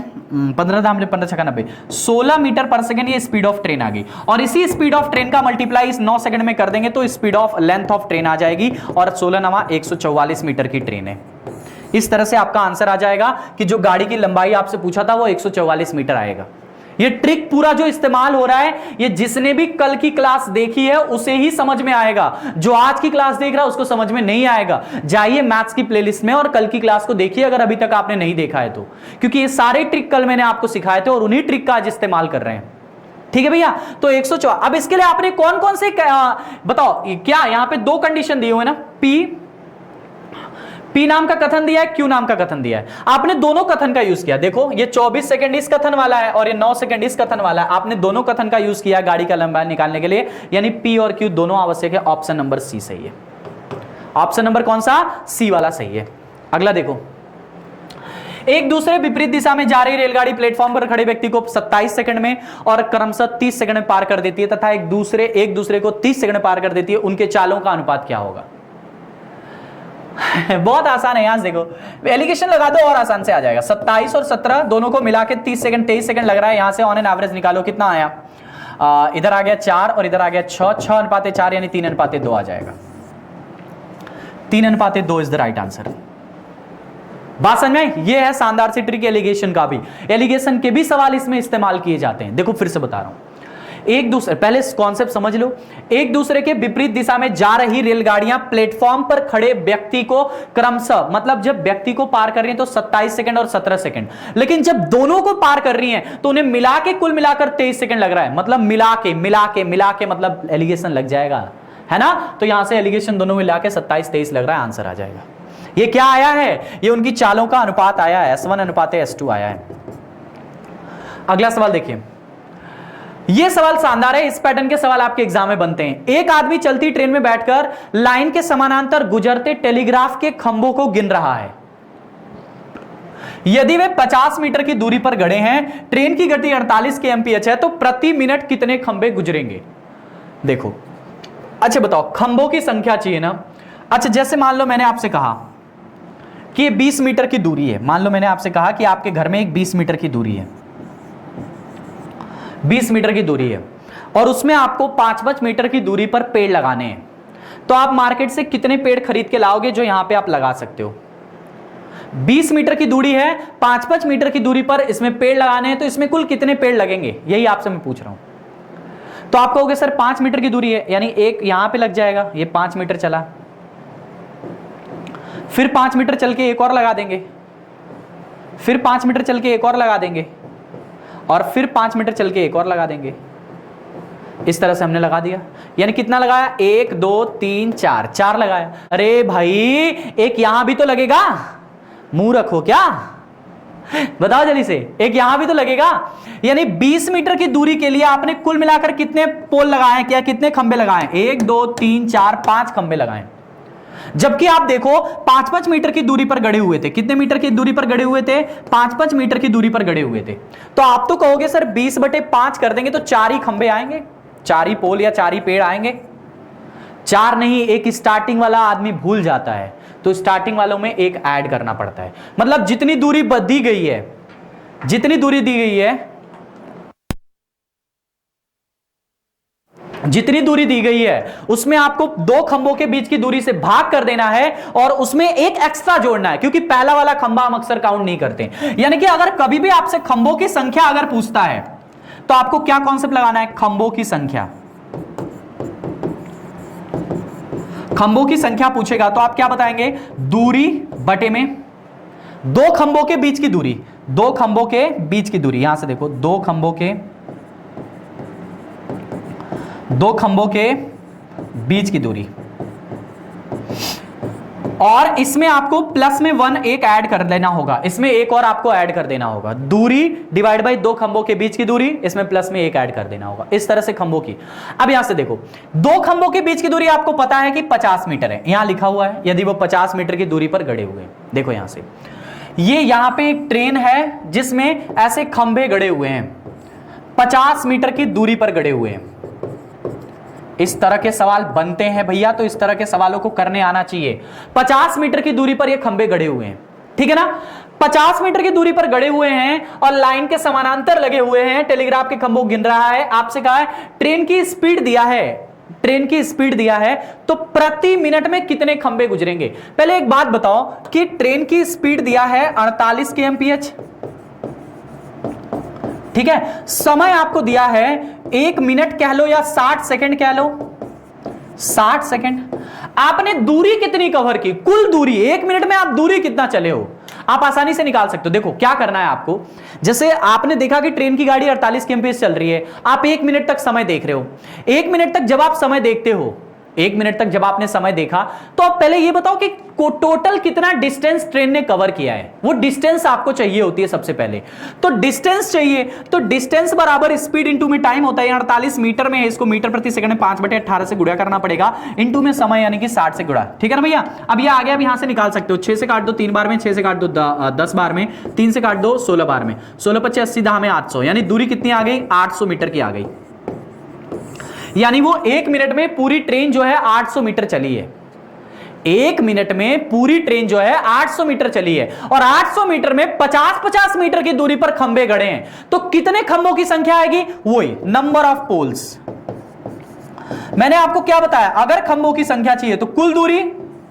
15 दाम 15 छक्का 90, 16 मीटर पर सेकंड ये स्पीड ऑफ ट्रेन आ गई। और इसी स्पीड ऑफ ट्रेन का मल्टीप्लाई इस 9 सेकंड में कर देंगे तो speed of length of train आ जाएगी, और 16 नवा 144 मीटर की ट्रेन है। इस तरह से आपका आंसर आ जाएगा कि जो गाड़ी की लंबाई आपसे पूछा था वो 144 मीटर आएगा। ये ट्रिक पूरा जो इस्तेमाल हो रहा है, ये जिसने भी कल की क्लास देखी है उसे ही समझ में आएगा, जो आज की क्लास देख रहा है उसको समझ में नहीं आएगा। जाइए मैथ्स की प्लेलिस्ट में और कल की क्लास को देखिए, अगर अभी तक आपने नहीं देखा है तो, क्योंकि ये सारे ट्रिक कल मैंने आपको सिखाए थे और उन्हीं ट्रिक का आज इस्तेमाल कर रहे हैं। ठीक है भैया, तो 104। अब इसके लिए आपने कौन कौन से बताओ, क्या यहां पे 2 कंडीशन दिए हुए ना, P नाम का कथन दिया है, Q नाम का कथन दिया है। आपने दोनों कथन का यूज किया। देखो, ये 24 सेकंड इस कथन वाला है और ये 9 सेकंड इस कथन वाला है। आपने दोनों कथन का यूज किया गाड़ी का लंबाई निकालने के लिए, यानी P और Q दोनों आवश्यक है। ऑप्शन नंबर C सही है। ऑप्शन नंबर कौन सा? C वाला सही है। अगला देखो, एक दूसरे विपरीत दिशा में जा रही रेलगाड़ी प्लेटफॉर्म पर खड़े व्यक्ति को 27 सेकंड में और क्रमशः 30 सेकंड में पार कर देती है, तथा एक दूसरे को 30 सेकंड में पार कर देती है। उनके चालों का अनुपात क्या होगा? बहुत आसान है, यहां से देखो, एलिगेशन लगा दो और आसान से आ जाएगा। 27 और 17 दोनों को मिला के 30 सेकंड 23 सेकंड लग रहा है। यहां से ऑन एन एवरेज निकालो, कितना आया? इधर आ गया 4 और इधर आ गया 6, 6:4 यानी 3:2 आ जाएगा। 3:2 इज द राइट आंसर। बात समझ में? ये है शानदार सी ट्रिक एलिगेशन का भी, एलिगेशन के भी सवाल इसमें इस्तेमाल किए जाते हैं। देखो फिर से बता रहा हूं, एक दूसरे, पहले कॉन्सेप्ट समझ लो, एक दूसरे के विपरीत दिशा में जा रही रेलगाड़ियां प्लेटफॉर्म पर खड़े व्यक्ति को क्रमशः, मतलब जब व्यक्ति को पार कर रही हैं तो 27 सेकंड और 17 सेकंड, लेकिन जब दोनों को पार कर रही हैं तो उन्हें मिला के कुल मिलाकर 23 सेकंड लग रहा है। मतलब मिला के मतलब एलिगेशन लग जाएगा, है ना। तो यहां से एलिगेशन दोनों मिला के 27-23 लग रहा है, आंसर आ जाएगा। ये क्या आया है, ये उनकी चालों का अनुपात आया है, S1 अनुपात S2 आया है। अगला सवाल देखिए, ये सवाल शानदार है, इस पैटर्न के सवाल आपके एग्जाम में बनते हैं। एक आदमी चलती ट्रेन में बैठकर लाइन के समानांतर गुजरते टेलीग्राफ के खंभों को गिन रहा है। यदि वे 50 मीटर की दूरी पर खड़े हैं, ट्रेन की गति 48 kmph है, तो प्रति मिनट कितने खंभे गुजरेंगे। देखो, अच्छा बताओ, खंभों की संख्या चाहिए ना। अच्छा, जैसे मान लो मैंने आपसे कहा कि 20 मीटर की दूरी है, मान लो मैंने आपसे कहा कि आपके घर में एक 20 मीटर की दूरी है, 20 मीटर की दूरी है, और उसमें आपको 5-5 मीटर की दूरी पर पेड़ लगाने हैं, तो आप मार्केट से कितने पेड़ खरीद के लाओगे जो यहां पे आप लगा सकते हो। 20 मीटर की दूरी है, 5-5 मीटर की दूरी पर इसमें पेड़ लगाने हैं, तो इसमें कुल कितने पेड़ लगेंगे, यही आपसे मैं पूछ रहा हूं। तो आप कहोगे सर 5 मीटर की दूरी है, यानी एक यहां पे लग जाएगा, ये 5 मीटर चला, फिर 5 मीटर चल के एक और लगा देंगे, फिर 5 मीटर चल के एक और लगा देंगे, और फिर 5 मीटर चल के एक और लगा देंगे। इस तरह से हमने लगा दिया, यानी कितना लगाया, 1 2 3 4, 4 लगाया। अरे भाई, एक यहां भी तो लगेगा, मुंह रखो क्या, बताओ जल्दी से, एक यहां भी तो लगेगा। यानी 20 मीटर की दूरी के लिए आपने कुल मिलाकर कितने पोल लगाए, क्या कितने खंबे लगाए, 1 2 3 4 5 खंबे लगाए। जबकि आप देखो 5-5 मीटर की दूरी पर गड़े हुए थे, कितने मीटर की दूरी पर गड़े हुए थे, 5-5 मीटर की दूरी पर गड़े हुए थे। तो आप तो कहोगे सर 20/5 कर देंगे तो 4 ही खंबे आएंगे, 4 ही पोल या 4 ही पेड़ आएंगे। 4 नहीं, एक स्टार्टिंग वाला आदमी भूल जाता है, तो स्टार्टिंग वालों में एक ऐड करना पड़ता है। मतलब जितनी दूरी दी गई है, जितनी दूरी दी गई है, जितनी दूरी दी गई है उसमें आपको 2 खंभों के बीच की दूरी से भाग कर देना है और उसमें एक एक्स्ट्रा जोड़ना है, क्योंकि पहला वाला खंभा हम अक्सर काउंट नहीं करते। यानी कि अगर कभी भी आपसे खंभों की संख्या अगर पूछता है तो आपको क्या कॉन्सेप्ट लगाना है, खंभों की संख्या। खंभों की संख्या पूछेगा तो आप क्या बताएंगे, दूरी बटे में 2 खंभों के बीच की दूरी, 2 खंभों के बीच की दूरी, यहां से देखो 2 खंभों के बीच की दूरी, और इसमें आपको प्लस में 1 एक ऐड कर देना होगा, इसमें एक और आपको ऐड कर देना होगा। दूरी डिवाइड बाय 2 खंभों के बीच की दूरी, इसमें प्लस में 1 ऐड कर देना होगा। इस तरह से खंभों की। अब यहां से देखो 2 खंभों के बीच की दूरी आपको पता है कि 50 मीटर है, यहां लिखा हुआ है, यदि वो 50 मीटर की दूरी पर गड़े हुए हैं। देखो यहां से, ये यहां पे एक ट्रेन है जिसमें ऐसे खंभे गड़े हुए हैं, 50 मीटर की दूरी पर गड़े हुए हैं। इस तरह के सवाल बनते हैं भैया, तो इस तरह के सवालों को करने आना चाहिए। 50 मीटर की दूरी पर ये खंभे गड़े हुए हैं, ठीक है ना। 50 मीटर की दूरी पर गड़े हुए हैं और लाइन के समानांतर लगे हुए हैं, टेलीग्राफ के खंभों गिन रहा है। आपसे कहा है ट्रेन की स्पीड दिया है, ट्रेन की स्पीड दिया है, तो प्रति मिनट में कितने खंभे गुजरेंगे। पहले एक बात बताओ कि ट्रेन की स्पीड दिया है 48 kmph, ठीक है। समय आपको दिया है 1 मिनट कह लो या 60 सेकंड कह लो, 60 सेकंड। आपने दूरी कितनी कवर की, कुल दूरी, 1 मिनट में आप दूरी कितना चले हो, आप आसानी से निकाल सकते हो। देखो क्या करना है आपको, जैसे आपने देखा कि ट्रेन की गाड़ी 48 kmph चल रही है, आप 1 मिनट तक समय देख रहे हो। 1 मिनट तक जब आप समय देखते हो, 1 मिनट तक जब आपने समय देखा, तो आप पहले ये बताओ कि टोटल कितना डिस्टेंस ट्रेन ने कवर किया है। वो डिस्टेंस आपको चाहिए होती है सबसे पहले, तो डिस्टेंस चाहिए, तो डिस्टेंस बराबर स्पीड इंटू में टाइम होता है। 48 मीटर में है, इसको मीटर प्रति सेकंड में 5/18 से गुणा करना पड़ेगा, इंटू में समय यानी कि 60 से गुणा, ठीक है ना भैया। अब ये आ गया, अब यहां से निकाल सकते हो, 6 से काट दो 3 बार में, 6 से काट दो 10 बार में, 3 से काट दो 16 बार में, 16 × 25 10 में 800, यानी दूरी कितनी आ गई, 800 मीटर की आ गई। यानी वो 1 मिनट में पूरी ट्रेन जो है 800 मीटर चली है। 1 मिनट में पूरी ट्रेन जो है 800 मीटर चली है, और 800 मीटर में 50-50 मीटर की दूरी पर खंभे गड़े हैं, तो कितने खंभों की संख्या आएगी, वही नंबर ऑफ पोल्स। मैंने आपको क्या बताया, अगर खंभों की संख्या चाहिए तो कुल दूरी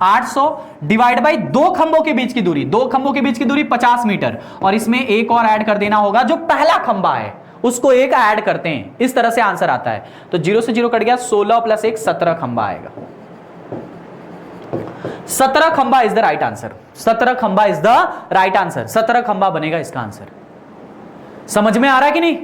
800 डिवाइड बाई 2 खंभों के बीच की दूरी, 2 खंभों के बीच की दूरी 50 मीटर, और इसमें एक और ऐड कर देना होगा, जो पहला खंभा है उसको एक ऐड करते हैं, इस तरह से आंसर आता है। तो 0 से 0 कट गया, 16 प्लस 1 17 खंबा आएगा। 17 खंबा इज द राइट आंसर। 17 खंबा इज द राइट आंसर। 17 खंबा बनेगा इसका आंसर। समझ में आ रहा है कि नहीं?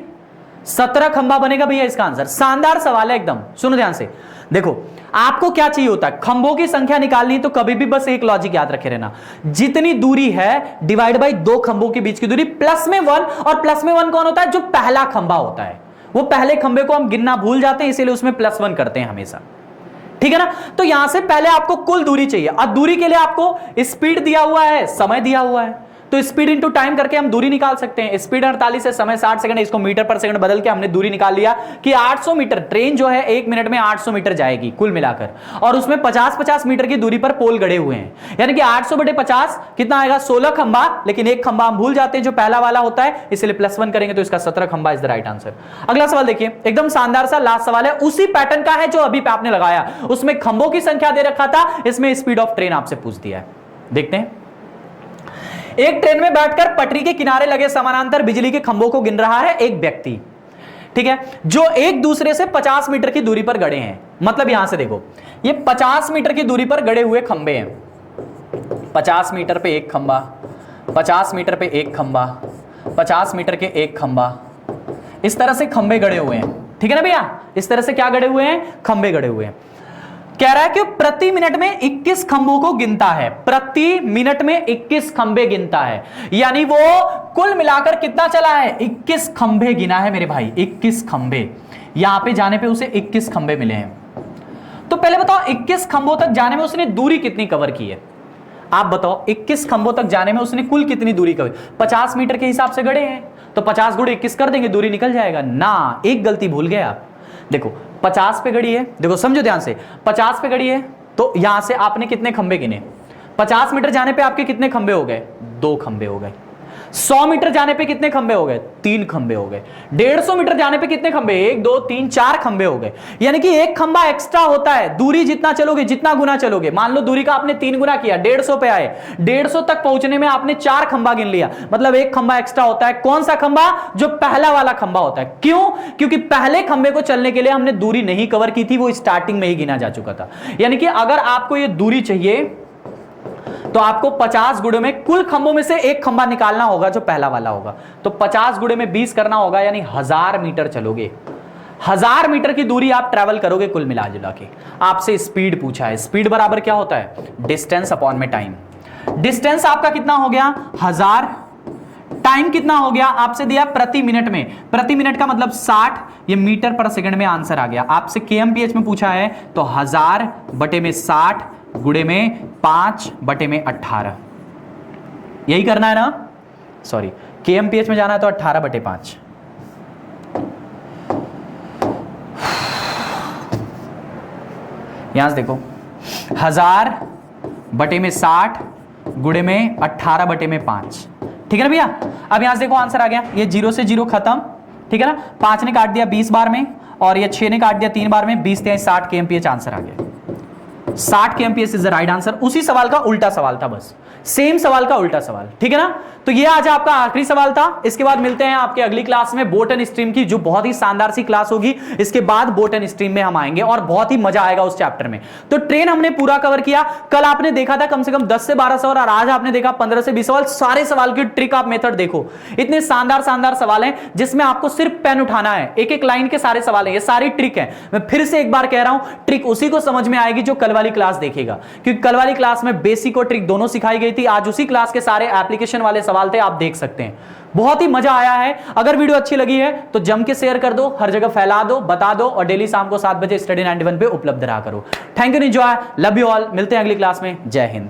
17 खंबा बनेगा भैया इसका आंसर। शानदार सवाल है एकदम, सुनो ध्यान से। देखो आपको क्या चाहिए होता है, खंभों की संख्या निकालनी है तो कभी भी बस एक लॉजिक याद रखे रहना, जितनी दूरी है डिवाइड बाई दो खंभों के बीच की दूरी प्लस में 1, और प्लस में 1 कौन होता है? जो पहला खंभा होता है। वो पहले खंभे को हम गिनना भूल जाते हैं, इसीलिए उसमें +1 करते हैं हमेशा, ठीक है ना। तो यहां से पहले आपको कुल दूरी चाहिए, और दूरी के लिए आपको स्पीड दिया हुआ है, समय दिया हुआ है, तो स्पीड इंटू टाइम करके हम दूरी निकाल सकते हैं। स्पीड 48 है, समय 60 सेकंड है, इसको मीटर पर सेकंड बदल के हमने दूरी निकाल लिया कि 800 मीटर। ट्रेन जो है 1 मिनट में 800 मीटर जाएगी कुल मिलाकर, और उसमें 50-50 मीटर की दूरी पर पोल गड़े हुए हैं, यानी कि 800/50 कितना आएगा? 16 खंबा। लेकिन एक खंबा हम भूल जाते हैं जो पहला वाला होता है, इसलिए +1 करेंगे तो इसका 17 खंबा इज द राइट आंसर। अगला सवाल देखिए, एकदम शानदार सा लास्ट सवाल है, उसी पैटर्न का है जो अभी पे आपने लगाया। उसमें खंभों की संख्या दे रखा था, इसमें स्पीड ऑफ ट्रेन आपसे पूछ दिया है। देखते हैं। एक ट्रेन में बैठकर पटरी के किनारे लगे समानांतर बिजली के खंभों को गिन रहा है एक व्यक्ति, ठीक है, जो एक दूसरे से 50 मीटर की दूरी पर गड़े हैं। मतलब यहां से देखो, ये 50 मीटर की दूरी पर गड़े हुए खंभे हैं। 50 मीटर पे एक खंभा, 50 मीटर पे एक खंभा, 50 मीटर के एक खंभा, इस तरह से खंभे गड़े हुए हैं, ठीक है ना भैया। इस तरह से क्या गड़े हुए हैं? खंभे गड़े हुए हैं। कह रहा है कि प्रति मिनट में 21 खंभों को गिनता है, प्रति मिनट में 21 खंभे गिनता है, यानी वो कुल मिलाकर कितना चला है? 21 खंभे गिना है मेरे भाई, 21 खंभे। यहां पे जाने पे उसे 21 खंभे मिले हैं। तो पहले बताओ 21 खंभों तक जाने में उसने दूरी कितनी कवर की है? आप बताओ 21 खंभों तक जाने में उसने कुल कितनी दूरी कवर? 50 मीटर के हिसाब से गड़े हैं तो 50 गुणे 21 कर देंगे, दूरी निकल जाएगा ना। एक गलती भूल गए आप। देखो 50 पे गड़ी है, देखो समझो ध्यान से, 50 पे गड़ी है तो यहां से आपने कितने खंबे गिने? 50 मीटर जाने पे आपके कितने खंबे हो गए? 2 खंबे हो गए। 100 मीटर जाने पे कितने खंबे हो गए? 3 खंबे हो गए। 150 मीटर जाने पे कितने खंबे? 1 2 3 4 खंबे हो गए। यानी कि एक खंबा एक्स्ट्रा होता है, दूरी जितना चलोगे, जितना गुना चलोगे। मान लो दूरी का आपने 3 गुना किया, 150 पे आए, 150 तक पहुंचने में आपने 4 खंबा गिन लिया, मतलब एक खंबा एक्स्ट्रा होता है। कौन सा खंबा? जो पहला वाला खंबा होता है। क्यों? क्योंकि पहले खंबे को चलने के लिए हमने दूरी नहीं कवर की थी, वो स्टार्टिंग में ही गिना जा चुका था। यानी कि अगर आपको ये दूरी चाहिए तो आपको 50 गुणे में कुल खंभों में से एक खंबा निकालना होगा जो पहला वाला होगा, तो 50 गुणे में 20 करना होगा, यानी 1000 मीटर चलोगे। 1000 मीटर की दूरी आप ट्रैवल करोगे कुल मिला जुला के। आपसे स्पीड पूछा है, स्पीड बराबर क्या होता है? डिस्टेंस अपॉन में टाइम। डिस्टेंस आपका कितना हो गया? 1000। टाइम कितना हो गया? आपसे दिया प्रति मिनट में, प्रति मिनट का मतलब 60, ये मीटर पर सेकंड में आंसर आ गया। आपसे kmph में पूछा है तो 1000 बटे में 60 गुणे में 5 बटे में 18, यही करना है ना। सॉरी, kmph में जाना है तो 18 बटे 5। यहां से देखो, 1000 बटे में 60 गुणे में 18 बटे में 5, ठीक है ना भैया। अब यहां से देखो आंसर आ गया, ये 0 से 0 खत्म, ठीक है ना। 5 ने काट दिया 20 बार में, और ये 6 ने काट दिया 3 बार में, 20 3 60 kmph आंसर आ गया। 60 kmph is the right answer. उसी सवाल का उल्टा सवाल था, बस सेम सवाल का उल्टा सवाल, ठीक है ना। तो ये आज आपका आखिरी सवाल था। इसके बाद मिलते हैं आपके अगली क्लास में बोटन स्ट्रीम की, जो बहुत ही शानदार सी क्लास होगी। इसके बाद बोटन स्ट्रीम में हम आएंगे और बहुत ही मजा आएगा उस चैप्टर में। तो ट्रेन हमने पूरा कवर किया। कल आपने देखा था कम से कम 10 से 12 सवाल, और आज आपने देखा 15 से 20 सवाल। सारे सवाल की ट्रिक आप मेथड देखो, इतने शानदार शानदार सवाल हैं जिसमें आपको सिर्फ पेन उठाना है। एक एक लाइन के सारे सवाल हैं, ये सारी ट्रिक है। मैं फिर से एक बार कह रहा हूं, ट्रिक उसी को समझ में आएगी जो कल वाली क्लास देखेगा, क्योंकि कल वाली क्लास में बेसिक और ट्रिक दोनों सिखाई गई थी। आज उसी क्लास के सारे एप्लीकेशन वाले सवाल थे, आप देख सकते हैं। बहुत ही मजा आया है। अगर वीडियो अच्छी लगी है तो जम के शेयर कर दो, हर जगह फैला दो, बता दो, और डेली शाम को 7 बजे स्टडी 91 पे उपलब्ध रहा करो। Thank you, enjoy, love you all. मिलते हैं अगली क्लास में। जय हिंद।